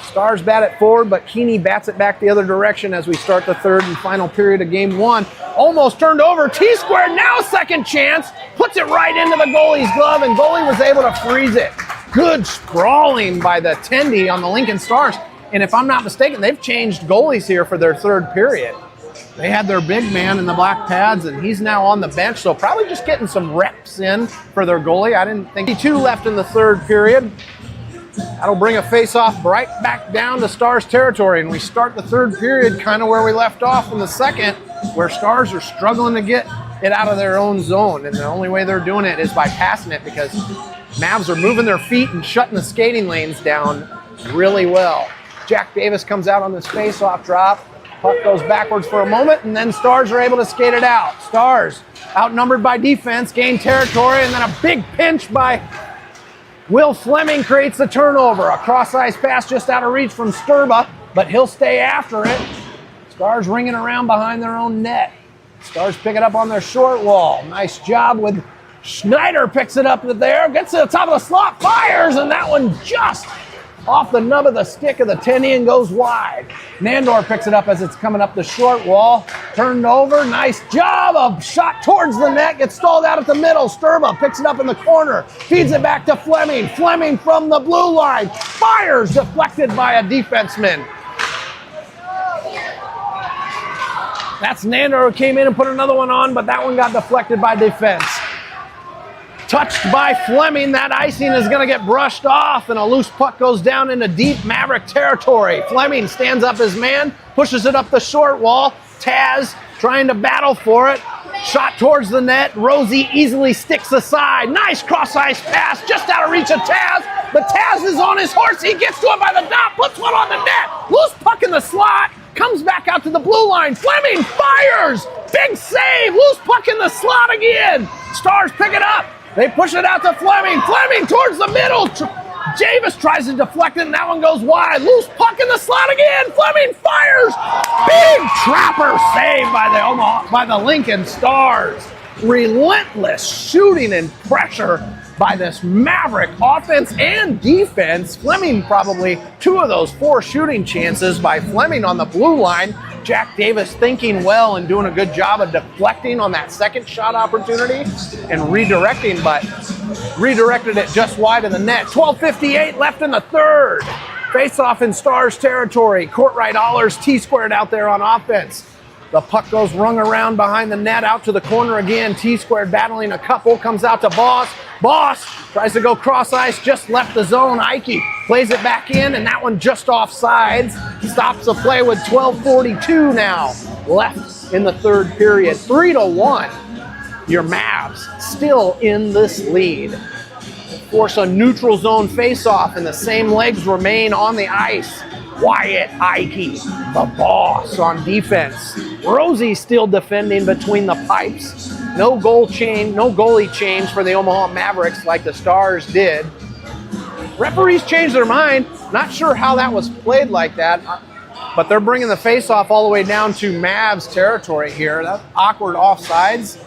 Stars bat it forward, but Keeney bats it back the other direction as we start the third and final period of game one. Almost turned over. T-squared, now second chance. Puts it right into the goalie's glove, and goalie was able to freeze it. Good sprawling by the Tendy on the Lincoln Stars. And if I'm not mistaken, they've changed goalies here for their third period. They had their big man in the black pads, and he's now on the bench, so probably just getting some reps in for their goalie. I didn't think 2 left in the third period. That'll bring a face-off right back down to Stars territory, and we start the third period kind of where we left off in the second, where Stars are struggling to get it out of their own zone, and the only way they're doing it is by passing it because Mavs are moving their feet and shutting the skating lanes down really well. Jack Davis comes out on this face-off drop. Puck goes backwards for a moment, and then Stars are able to skate it out. Stars, outnumbered by defense, gain territory, and then a big pinch by Will Fleming creates the turnover. A cross-ice pass just out of reach from Sturba, but he'll stay after it. Stars ringing around behind their own net. Stars pick it up on their short wall. Nice job with Schneider, picks it up there, gets to the top of the slot, fires, and that one just off the nub of the stick of the Tenny and goes wide. Nandor picks it up as it's coming up the short wall. Turned over, nice job, a shot towards the net, gets stalled out at the middle. Sturba picks it up in the corner, feeds it back to Fleming. Fleming from the blue line, fires, deflected by a defenseman. That's Nandor who came in and put another one on, but that one got deflected by defense. Touched by Fleming, that icing is going to get brushed off, and a loose puck goes down into deep Maverick territory. Fleming stands up his man, pushes it up the short wall. Taz trying to battle for it. Shot towards the net. Rosie easily sticks aside. Nice cross-ice pass just out of reach of Taz. But Taz is on his horse. He gets to it by the dot, puts one on the net. Loose puck in the slot. Comes back out to the blue line. Fleming fires. Big save. Loose puck in the slot again. Stars pick it up. They push it out to Fleming. Fleming towards the middle. Javis tries to deflect it, and that one goes wide. Loose puck in the slot again. Fleming fires. Big trapper save by the Lincoln Stars. Relentless shooting and pressure by this Maverick offense and defense. Fleming probably 2 of those 4 shooting chances by Fleming on the blue line. Jack Davis thinking well and doing a good job of deflecting on that second shot opportunity and redirecting, but redirected it just wide of the net. 12:58 left in the third. Face-off in Stars territory. Courtright Allers T-squared out there on offense. The puck goes rung around behind the net, out to the corner again. T-squared battling a couple, comes out to Boss. Boss tries to go cross-ice, just left the zone. Ike plays it back in, and that one just off sides. Stops the play with 12:42 now left in the third period. 3-1. Your Mavs still in this lead. Force a neutral zone face-off, and the same legs remain on the ice. Wyatt Ike, the boss on defense. Rosie still defending between the pipes. No goalie change for the Omaha Mavericks like the Stars did. Referees changed their mind. Not sure how that was played like that, but they're bringing the face-off all the way down to Mavs territory here. That's awkward offsides.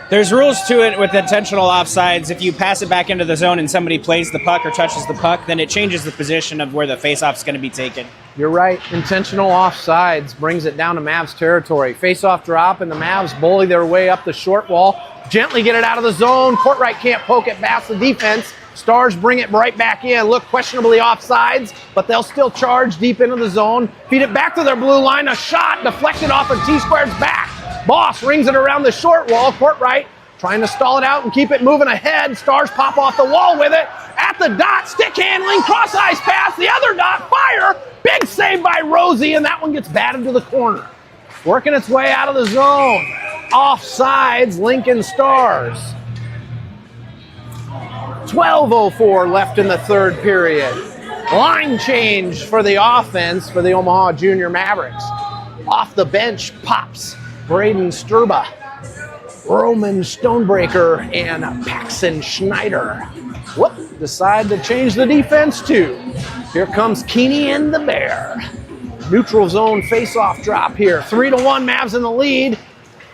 There's rules to it with intentional offsides. If you pass it back into the zone and somebody plays the puck or touches the puck, then it changes the position of where the face-off is going to be taken. You're right. Intentional offsides brings it down to Mavs territory. Face-off drop, and the Mavs bully their way up the short wall. Gently get it out of the zone. Courtright can't poke it past the defense. Stars bring it right back in. Look questionably offsides, but they'll still charge deep into the zone. Feed it back to their blue line. A shot deflected off of T-Squared's back. Boss rings it around the short wall. Courtright trying to stall it out and keep it moving ahead. Stars pop off the wall with it. At the dot, stick handling, cross ice pass. The other dot, fire. Big save by Rosie, and that one gets batted to the corner. Working its way out of the zone. Offsides, Lincoln Stars. 12:04 left in the third period. Line change for the offense for the Omaha Jr Mavericks. Off the bench pops Braden Sturba, Roman Stonebreaker, and Paxton Schneider. Decide to change the defense too. Here comes Keeney and the Bear. Neutral zone face-off drop here. 3-1 Mavs in the lead.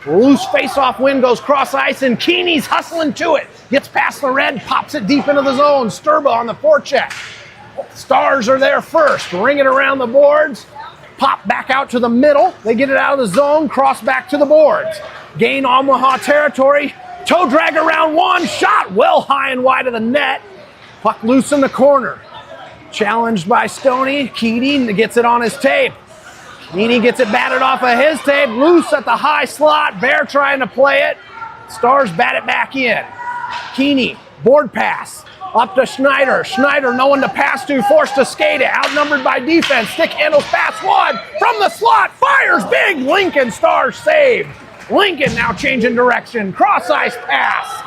Loose face-off win goes cross ice, and Keeney's hustling to it. Gets past the red, pops it deep into the zone. Sturba on the forecheck. Stars are there first. Ring it around the boards. Pop back out to the middle. They get it out of the zone. Cross back to the boards. Gain Omaha territory. Toe drag around one. Shot well high and wide of the net. Puck loose in the corner. Challenged by Stoney. Keating gets it on his tape. Keeney gets it batted off of his tape. Loose at the high slot. Bear trying to play it. Stars bat it back in. Keeney, board pass. Up to Schneider. Schneider, no one to pass to. Forced to skate it. Outnumbered by defense. Stick handles pass one. From the slot. Fires big. Lincoln Stars saved. Lincoln now changing direction. Cross ice pass.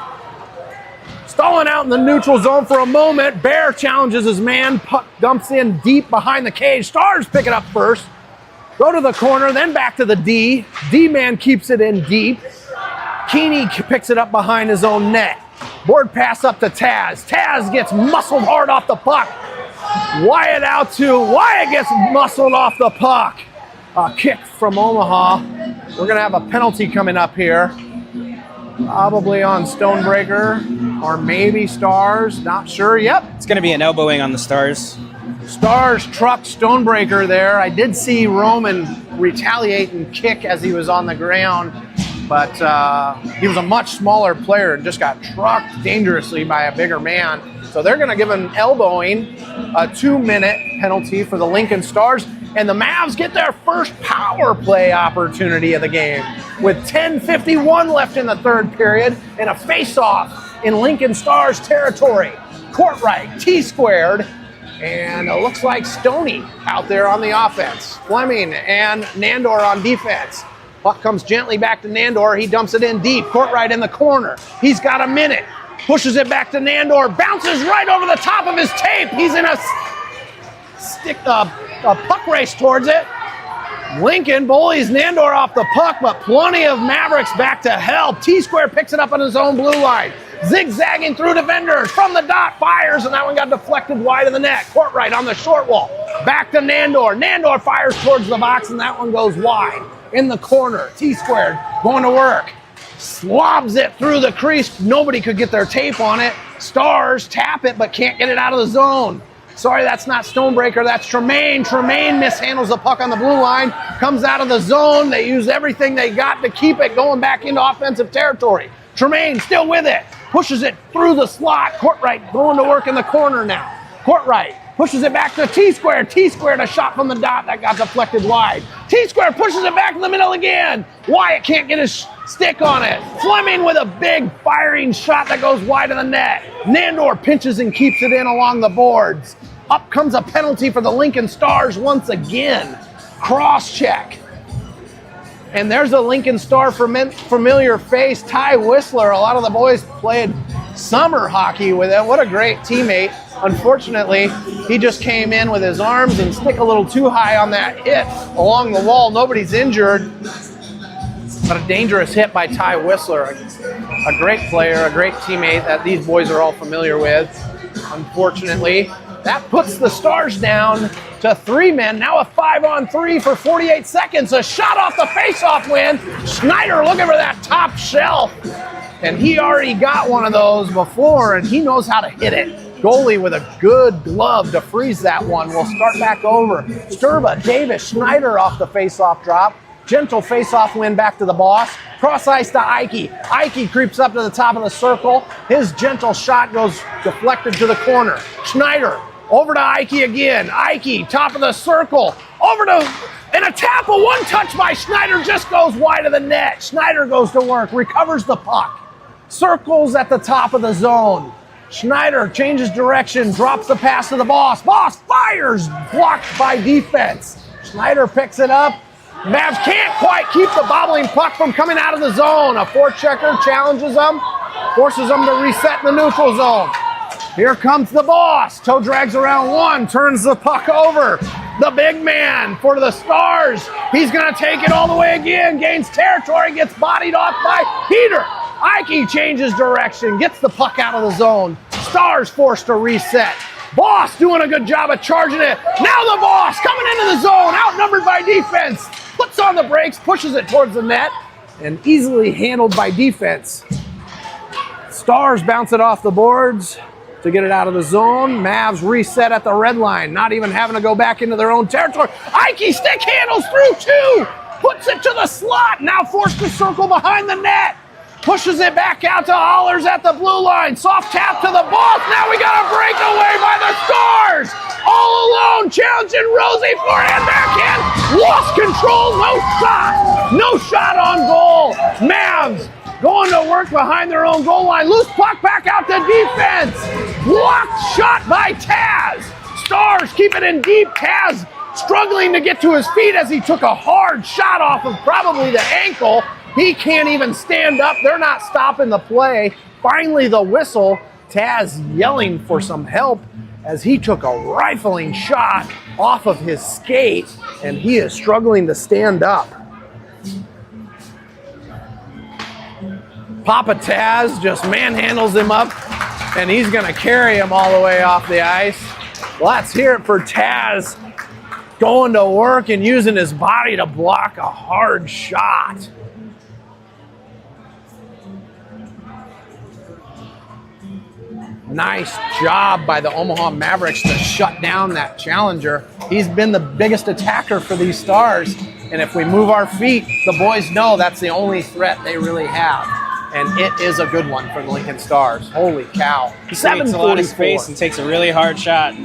Stalling out in the neutral zone for a moment. Bear challenges his man. Puck dumps in deep behind the cage. Stars pick it up first. Go to the corner, then back to the D. D-man keeps it in deep. Keeney picks it up behind his own net. Board pass up to Taz. Taz gets muscled hard off the puck. Wyatt out to Wyatt gets muscled off the puck. A kick from Omaha. We're going to have a penalty coming up here. Probably on Stonebreaker or maybe Stars. Not sure. Yep. It's going to be an elbowing on the Stars. Stars trucked Stonebreaker there. I did see Roman retaliate and kick as he was on the ground, but he was a much smaller player and just got trucked dangerously by a bigger man. So they're going to give him elbowing, a 2-minute penalty for the Lincoln Stars. And the Mavs get their first power play opportunity of the game with 10:51 left in the third period and a face-off in Lincoln Stars territory. Courtright, T-squared, and it looks like Stoney out there on the offense. Fleming and Nandor on defense. Puck comes gently back to Nandor. He dumps it in deep. Courtright in the corner. He's got a minute. Pushes it back to Nandor. Bounces right over the top of his tape. He's in a puck race towards it. Lincoln bullies Nandor off the puck, but plenty of Mavericks back to help. T-square picks it up on his own blue line. Zigzagging through defenders. From the dot, fires, and that one got deflected wide of the net. Courtright on the short wall. Back to Nandor. Nandor fires towards the box, and that one goes wide. In the corner, T-squared going to work. Slobs it through the crease. Nobody could get their tape on it. Stars tap it, but can't get it out of the zone. Sorry, that's not Stonebreaker. That's Tremaine. Tremaine mishandles the puck on the blue line. Comes out of the zone. They use everything they got to keep it going back into offensive territory. Tremaine still with it. Pushes it through the slot. Courtright going to work in the corner now. Courtright pushes it back to T-square. T-squared a shot from the dot that got deflected wide. T-square pushes it back in the middle again. Wyatt can't get his stick on it. Fleming with a big firing shot that goes wide of the net. Nandor pinches and keeps it in along the boards. Up comes a penalty for the Lincoln Stars once again. Cross check. And there's a Lincoln Star familiar face, Ty Whistler. A lot of the boys played summer hockey with him. What a great teammate. Unfortunately, he just came in with his arms and stick a little too high on that hit along the wall. Nobody's injured, but a dangerous hit by Ty Whistler. A great player, a great teammate that these boys are all familiar with. Unfortunately, that puts the Stars down to 3 men. Now a 5-on-3 for 48 seconds. A shot off the face-off win. Schneider looking for that top shelf. And he already got one of those before, and he knows how to hit it. Goalie with a good glove to freeze that one. We'll start back over. Sturba, Davis, Schneider off the face-off drop. Gentle face-off win back to the boss. Cross ice to Ike. Ike creeps up to the top of the circle. His gentle shot goes deflected to the corner. Schneider over to Ike again. Ike, top of the circle. Over to, and a tap, a one touch by Schneider just goes wide of the net. Schneider goes to work, recovers the puck. Circles at the top of the zone. Schneider changes direction, drops the pass to the Boss. Boss fires, blocked by defense. Schneider picks it up. Mavs can't quite keep the bobbling puck from coming out of the zone. A forechecker challenges them, forces them to reset in the neutral zone. Here comes the Boss. Toe drags around one, turns the puck over. The big man for the Stars. He's going to take it all the way again, gains territory, gets bodied off by Peter. Ike changes direction, gets the puck out of the zone. Stars forced to reset. Boss doing a good job of charging it. Now the Boss coming into the zone, outnumbered by defense. Puts on the brakes, pushes it towards the net, and easily handled by defense. Stars bounce it off the boards to get it out of the zone. Mavs reset at the red line, not even having to go back into their own territory. Ike stick handles through two, puts it to the slot, now forced to circle behind the net. Pushes it back out to Hollers at the blue line. Soft tap to the Boss. Now we got a breakaway by the Stars. All alone, challenging Rosie, forehand, backhand. Lost control, no shot. No shot on goal. Mavs going to work behind their own goal line. Loose puck back out to defense. Blocked shot by Taz. Stars keep it in deep. Taz struggling to get to his feet as he took a hard shot off of probably the ankle. He can't even stand up. They're not stopping the play. Finally, the whistle. Taz yelling for some help as he took a rifling shot off of his skate, and he is struggling to stand up. Papa Taz just manhandles him up, and he's going to carry him all the way off the ice. Let's hear it for Taz going to work and using his body to block a hard shot. Nice job by the Omaha Mavericks to shut down that challenger. He's been the biggest attacker for these Stars. And if we move our feet, the boys know that's the only threat they really have. And it is a good one for the Lincoln Stars. Holy cow. He creates a lot of space and takes a really hard shot.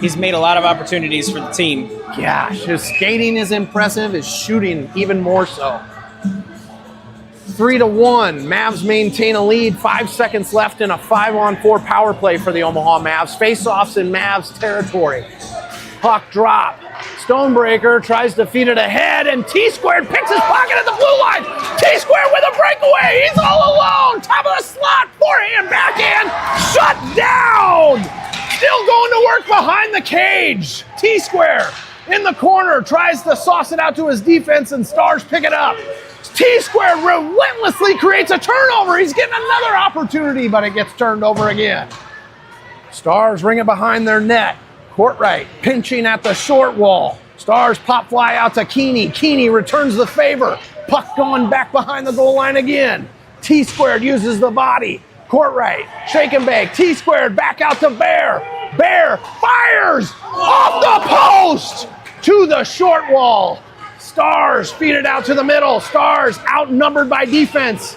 He's made a lot of opportunities for the team. Gosh, his skating is impressive. His shooting even more so. 3-1. Mavs maintain a lead. 5 seconds left in a 5-on-4 power play for the Omaha Mavs. Face-offs in Mavs territory. Puck drop. Stonebreaker tries to feed it ahead, and T-Squared picks his pocket at the blue line. T-Squared with a breakaway. He's all alone. Top of the slot. Forehand, backhand. Shut down. Still going to work behind the cage. T-Square in the corner tries to sauce it out to his defense, and Stars pick it up. T-Square relentlessly creates a turnover. He's getting another opportunity, but it gets turned over again. Stars ring it behind their net. Courtright pinching at the short wall. Stars pop fly out to Keeney. Keeney returns the favor. Puck going back behind the goal line again. T-Squared uses the body. Courtright, shake and bake. T-Squared back out to Bear. Bear fires off the post to the short wall. Stars feed it out to the middle. Stars outnumbered by defense.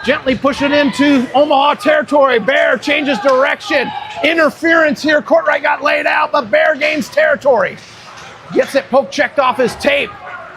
Gently push it into Omaha territory. Bear changes direction. Interference here. Courtright got laid out, but Bear gains territory. Gets it poke checked off his tape.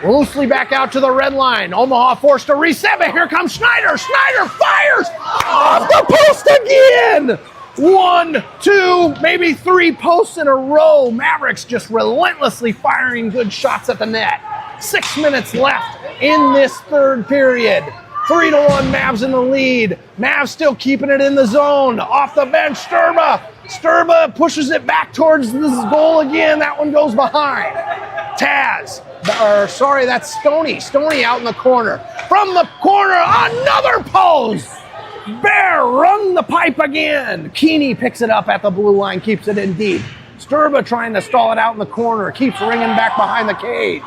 Loosely back out to the red line. Omaha forced to reset, but here comes Schneider. Schneider fires off the post again. 1, 2, maybe 3 posts in a row. Mavericks just relentlessly firing good shots at the net. 6 minutes left in this third period. 3-1 Mavs in the lead. Mavs still keeping it in the zone. Off the bench, Sturba. Sturba pushes it back towards this goal again. That one goes behind. Taz. That's Stoney. Stoney out in the corner. From the corner, another post. Bear rung the pipe again. Keeney picks it up at the blue line, keeps it in deep. Sturba trying to stall it out in the corner, keeps ringing back behind the cage.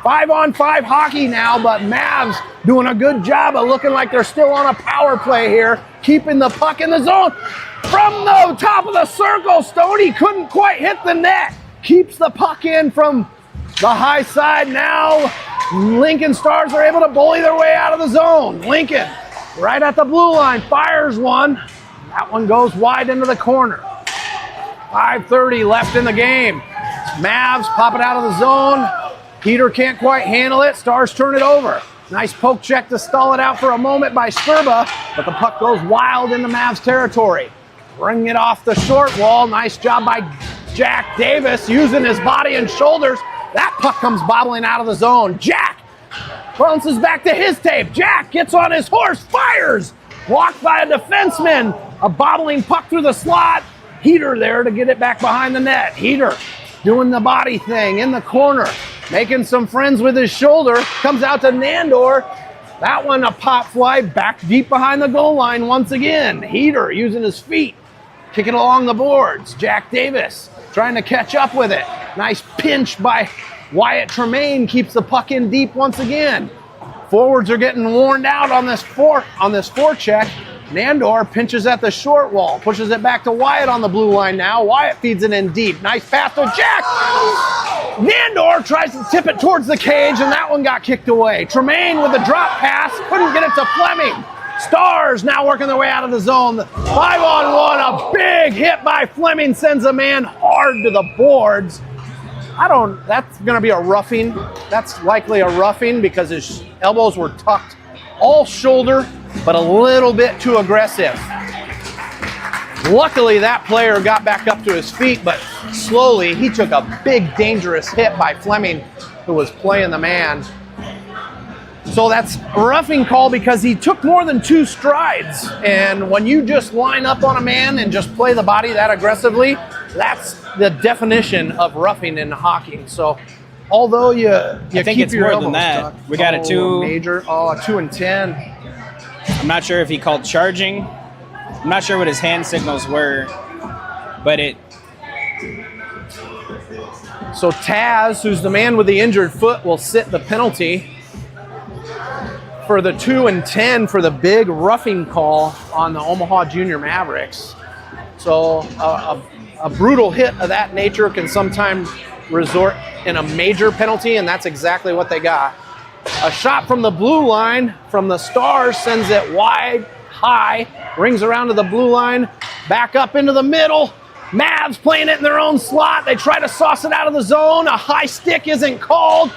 5-on-5 hockey now, but Mavs doing a good job of looking like they're still on a power play here, keeping the puck in the zone. From the top of the circle, Stoney couldn't quite hit the net. Keeps the puck in from the high side now. Lincoln Stars are able to bully their way out of the zone. Lincoln, right at the blue line, fires one. That one goes wide into the corner. 5:30 left in the game. Mavs pop it out of the zone. Peter can't quite handle it. Stars turn it over. Nice poke check to stall it out for a moment by Sturba, but the puck goes wild into Mavs territory. Bringing it off the short wall. Nice job by Jack Davis using his body and shoulders. That puck comes bobbling out of the zone. Jack bounces back to his tape. Jack gets on his horse, fires. Blocked by a defenseman. A bobbling puck through the slot. Heater there to get it back behind the net. Heater doing the body thing in the corner. Making some friends with his shoulder. Comes out to Nandor. That one a pop fly back deep behind the goal line once again. Heater using his feet. Kicking along the boards. Jack Davis trying to catch up with it. Nice pinch by Wyatt Tremaine. Keeps the puck in deep once again. Forwards are getting worn out on this forecheck. Nandor pinches at the short wall. Pushes it back to Wyatt on the blue line now. Wyatt feeds it in deep. Nice pass to Jack. Nandor tries to tip it towards the cage, and that one got kicked away. Tremaine with a drop pass. Couldn't get it to Fleming. Stars now working their way out of the zone. 5-on-1, a big hit by Fleming sends a man hard to the boards. That's going to be a roughing. That's likely a roughing because his elbows were tucked all shoulder, but a little bit too aggressive. Luckily, that player got back up to his feet, but slowly he took a big, dangerous hit by Fleming, who was playing the man. So that's a roughing call because he took more than 2 strides. And when you just line up on a man and just play the body that aggressively, that's the definition of roughing in hockey. So although you I think keep it's your more elbows than that. tucked, We got a 2. a 2 and 10. I'm not sure if he called charging. I'm not sure what his hand signals were, but it. So Taz, who's the man with the injured foot, will sit the penalty for the 2 and 10 for the big roughing call on the Omaha Jr Mavericks. So a brutal hit of that nature can sometimes resort in a major penalty, and that's exactly what they got. A shot from the blue line from the Stars sends it wide, high, rings around to the blue line, back up into the middle. Mavs playing it in their own slot. They try to sauce it out of the zone. A high stick isn't called.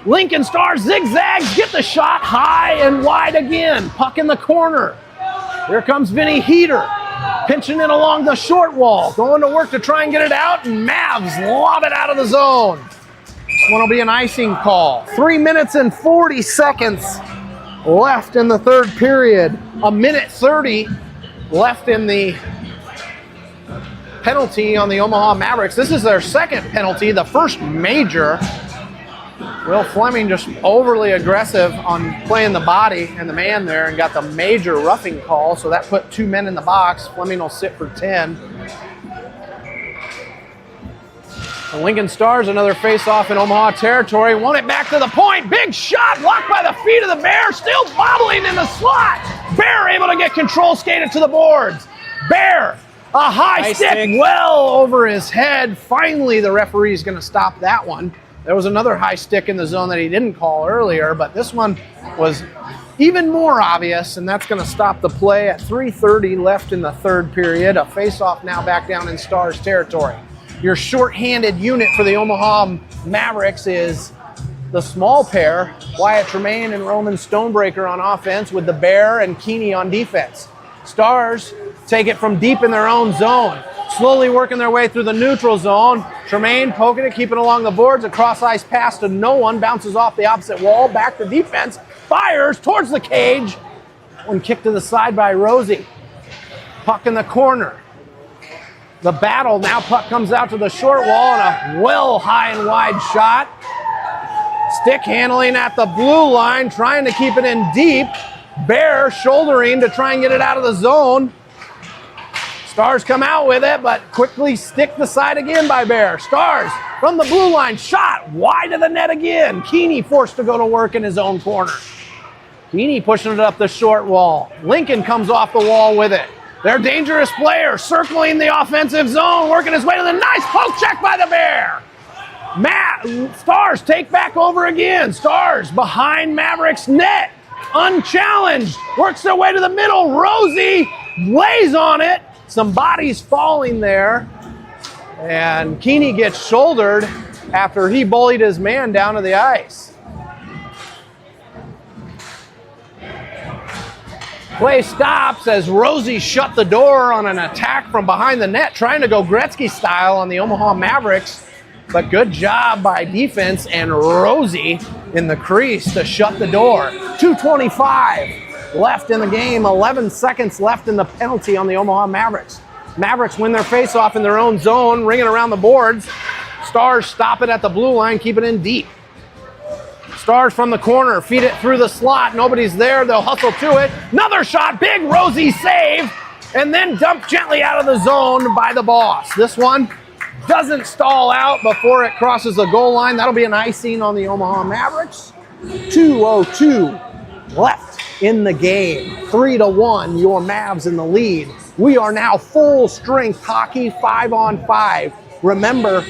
Lincoln Stars zigzags, get the shot high and wide again. Puck in the corner. Here comes Vinny Heater, pinching it along the short wall, going to work to try and get it out, and Mavs lob it out of the zone. This one will be an icing call. 3 minutes and 40 seconds left in the third period. 1:30 left in the penalty on the Omaha Mavericks. This is their second penalty, the first major. Will Fleming just overly aggressive on playing the body and the man there and got the major roughing call, so that put 2 men in the box. Fleming will sit for 10. The Lincoln Stars, another face-off in Omaha territory. Want it back to the point. Big shot blocked by the feet of the Bear. Still bobbling in the slot. Bear able to get control, skate it to the boards. Bear, a high stick well over his head. Finally, the referee is going to stop that one. There was another high stick in the zone that he didn't call earlier, but this one was even more obvious, and that's going to stop the play at 3:30 left in the third period. A face-off now back down in Stars territory. Your short-handed unit for the Omaha Mavericks is the small pair, Wyatt Tremaine and Roman Stonebreaker on offense, with the Bear and Keeney on defense. Stars take it from deep in their own zone, slowly working their way through the neutral zone. Tremaine poking it, keeping along the boards. A cross-ice pass to no one, bounces off the opposite wall, back to defense, fires towards the cage. One kick to the side by Rosie. Puck in the corner. The battle, now puck comes out to the short wall and a well high and wide shot. Stick handling at the blue line, trying to keep it in deep. Bear shouldering to try and get it out of the zone. Stars come out with it, but quickly stick the side again by Bear. Stars from the blue line, shot wide of the net again. Keeney forced to go to work in his own corner. Keeney pushing it up the short wall. Lincoln comes off the wall with it. Their dangerous player circling the offensive zone, working his way to the nice poke check by the Bear. Stars take back over again. Stars behind Mavericks net. Unchallenged. Works their way to the middle. Rosie lays on it. Some bodies falling there. And Keeney gets shouldered after he bullied his man down to the ice. Play stops as Rosie shut the door on an attack from behind the net, trying to go Gretzky style on the Omaha Mavericks. But good job by defense and Rosie in the crease to shut the door. 2:25 left in the game, 11 seconds left in the penalty on the Omaha Mavericks. Mavericks win their faceoff in their own zone, ringing around the boards. Stars stop it at the blue line, keep it in deep. Stars from the corner, feed it through the slot. Nobody's there, they'll hustle to it. Another shot, big Rosie save, and then dumped gently out of the zone by the boss. This one doesn't stall out before it crosses the goal line. That'll be an icing on the Omaha Mavericks. 2:02 left in the game. 3-1, your Mavs in the lead. We are now full strength hockey, 5-on-5. Remember,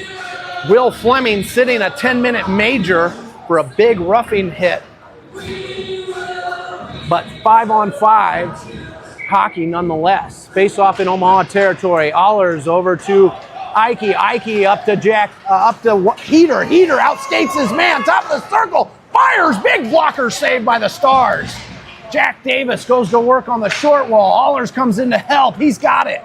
Will Fleming sitting a 10-minute major for a big roughing hit. But 5-on-5 hockey nonetheless. Face off in Omaha territory. Allers over to Ike. Ike up to Jack, up to Heater. Heater outskates his man, top of the circle. Fires, big blocker saved by the Stars. Jack Davis goes to work on the short wall. Allers comes in to help. He's got it.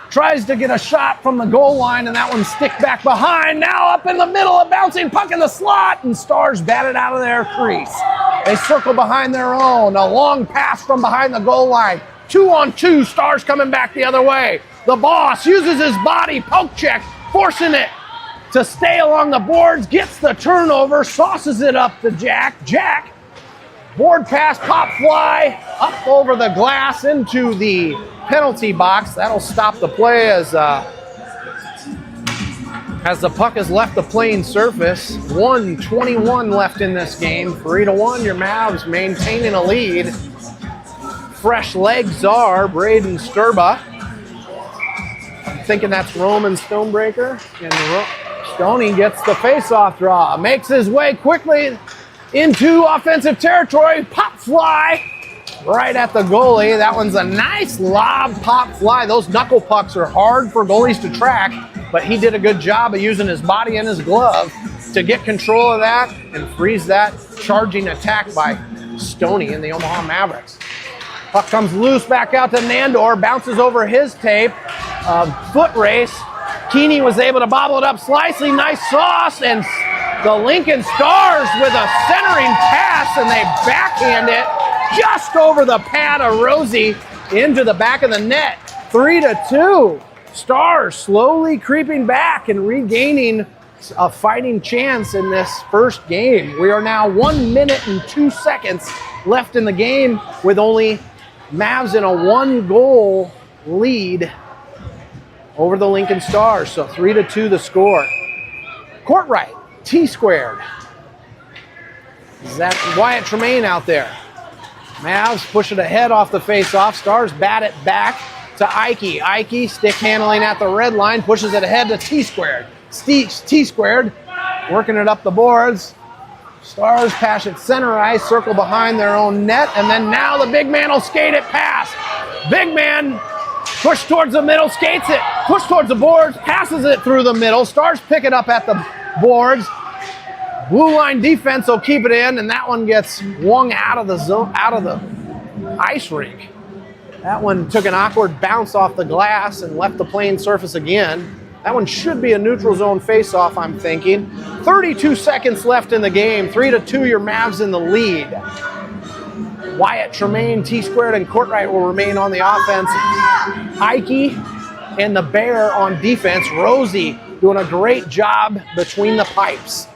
Tries to get a shot from the goal line, and that one stick back behind. Now up in the middle, a bouncing puck in the slot, and Stars batted out of their crease. They circle behind their own. A long pass from behind the goal line. 2-on-2, Stars coming back the other way. The boss uses his body, poke check, forcing it to stay along the boards, gets the turnover, sauces it up to Jack. Jack, board pass, pop fly, up over the glass into the penalty box. That'll stop the play as the puck has left the playing surface. 1:21 left in this game. 3-1, your Mavs maintaining a lead. Fresh legs are Braden Sturba. I'm thinking that's Roman Stonebreaker. And Stoney gets the face-off draw. Makes his way quickly into offensive territory. Pop fly right at the goalie. That one's a nice lob pop fly. Those knuckle pucks are hard for goalies to track, but he did a good job of using his body and his glove to get control of that and freeze that charging attack by Stoney in the Omaha Mavericks. Puck comes loose back out to Nandor, bounces over his tape. Foot race. Keeney was able to bobble it up slicely. Nice sauce, and the Lincoln Stars with a centering pass, and they backhand it just over the pad of Rosie into the back of the net. 3-2. Stars slowly creeping back and regaining a fighting chance in this first game. We are now 1 minute and 2 seconds left in the game with only Mavs in a 1-goal lead over the Lincoln Stars. So 3-2 the score. Court right, T-squared. That's Wyatt Tremaine out there. Mavs push it ahead off the face-off. Stars bat it back to Ike. Ike stick handling at the red line, pushes it ahead to T-squared. T-squared, working it up the boards. Stars pass it center ice, circle behind their own net, and then now the big man will skate it past. Big man push towards the middle, skates it, push towards the boards, passes it through the middle. Stars pick it up at the boards. Blue line defense will keep it in, and that one gets swung out of the zone, out of the ice rink. That one took an awkward bounce off the glass and left the playing surface again. That one should be a neutral zone face-off, I'm thinking. 32 seconds left in the game. 3-2, your Mavs in the lead. Wyatt Tremaine, T-squared, and Courtright will remain on the offense. Ike and the Bear on defense. Rosie doing a great job between the pipes.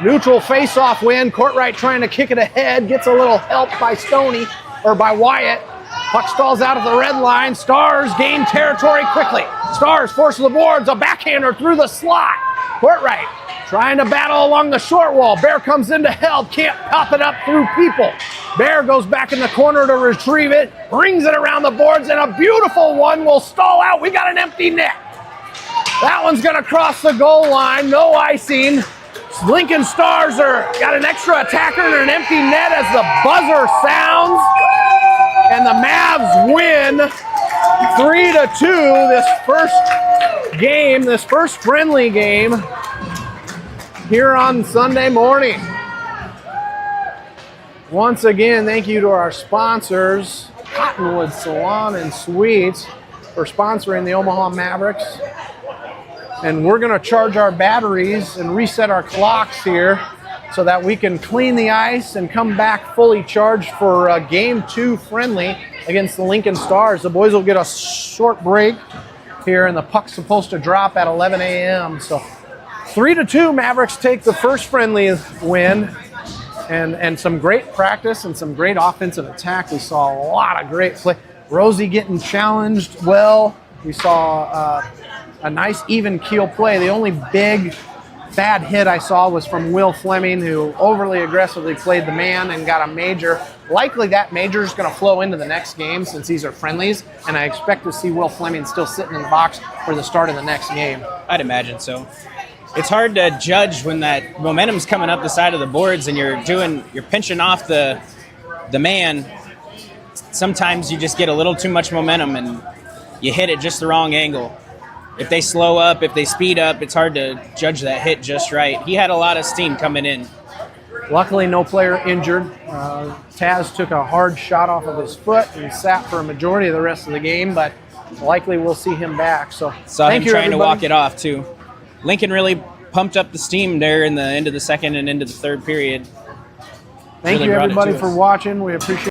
Neutral face-off win. Courtright trying to kick it ahead. Gets a little help by Stoney, or by Wyatt. Puck stalls out at the red line. Stars gain territory quickly. Stars force the boards. A backhander through the slot. Courtright trying to battle along the short wall. Bear comes in to help. Can't pop it up through people. Bear goes back in the corner to retrieve it. Brings it around the boards, and a beautiful one will stall out. We got an empty net. That one's going to cross the goal line. No icing. Lincoln Stars got an extra attacker and an empty net as the buzzer sounds. And the Mavs win 3-2 this first game, this first friendly game here on Sunday morning. Once again, thank you to our sponsors, Cottonwood Salon and Suites, for sponsoring the Omaha Mavericks. And we're going to charge our batteries and reset our clocks here so that we can clean the ice and come back fully charged for Game 2 friendly against the Lincoln Stars. The boys will get a short break here, and the puck's supposed to drop at 11 a.m. So 3-2, Mavericks take the first friendly win, and some great practice and some great offensive attack. We saw a lot of great play. Rosie getting challenged well. We saw a nice even keel play. The only big bad hit I saw was from Will Fleming, who overly aggressively played the man and got a major. Likely that major is going to flow into the next game since these are friendlies, and I expect to see Will Fleming still sitting in the box for the start of the next game. I'd imagine so. It's hard to judge when that momentum's coming up the side of the boards and you're pinching off the man. Sometimes you just get a little too much momentum and you hit it just the wrong angle. If they slow up, if they speed up, it's hard to judge that hit just right. He had a lot of steam coming in. Luckily, no player injured. Taz took a hard shot off of his foot and sat for a majority of the rest of the game, but likely we'll see him back. So saw him trying everybody. to walk it off, too. Lincoln really pumped up the steam there in the end of the second and into the third period. Thank you, everybody, for watching. We appreciate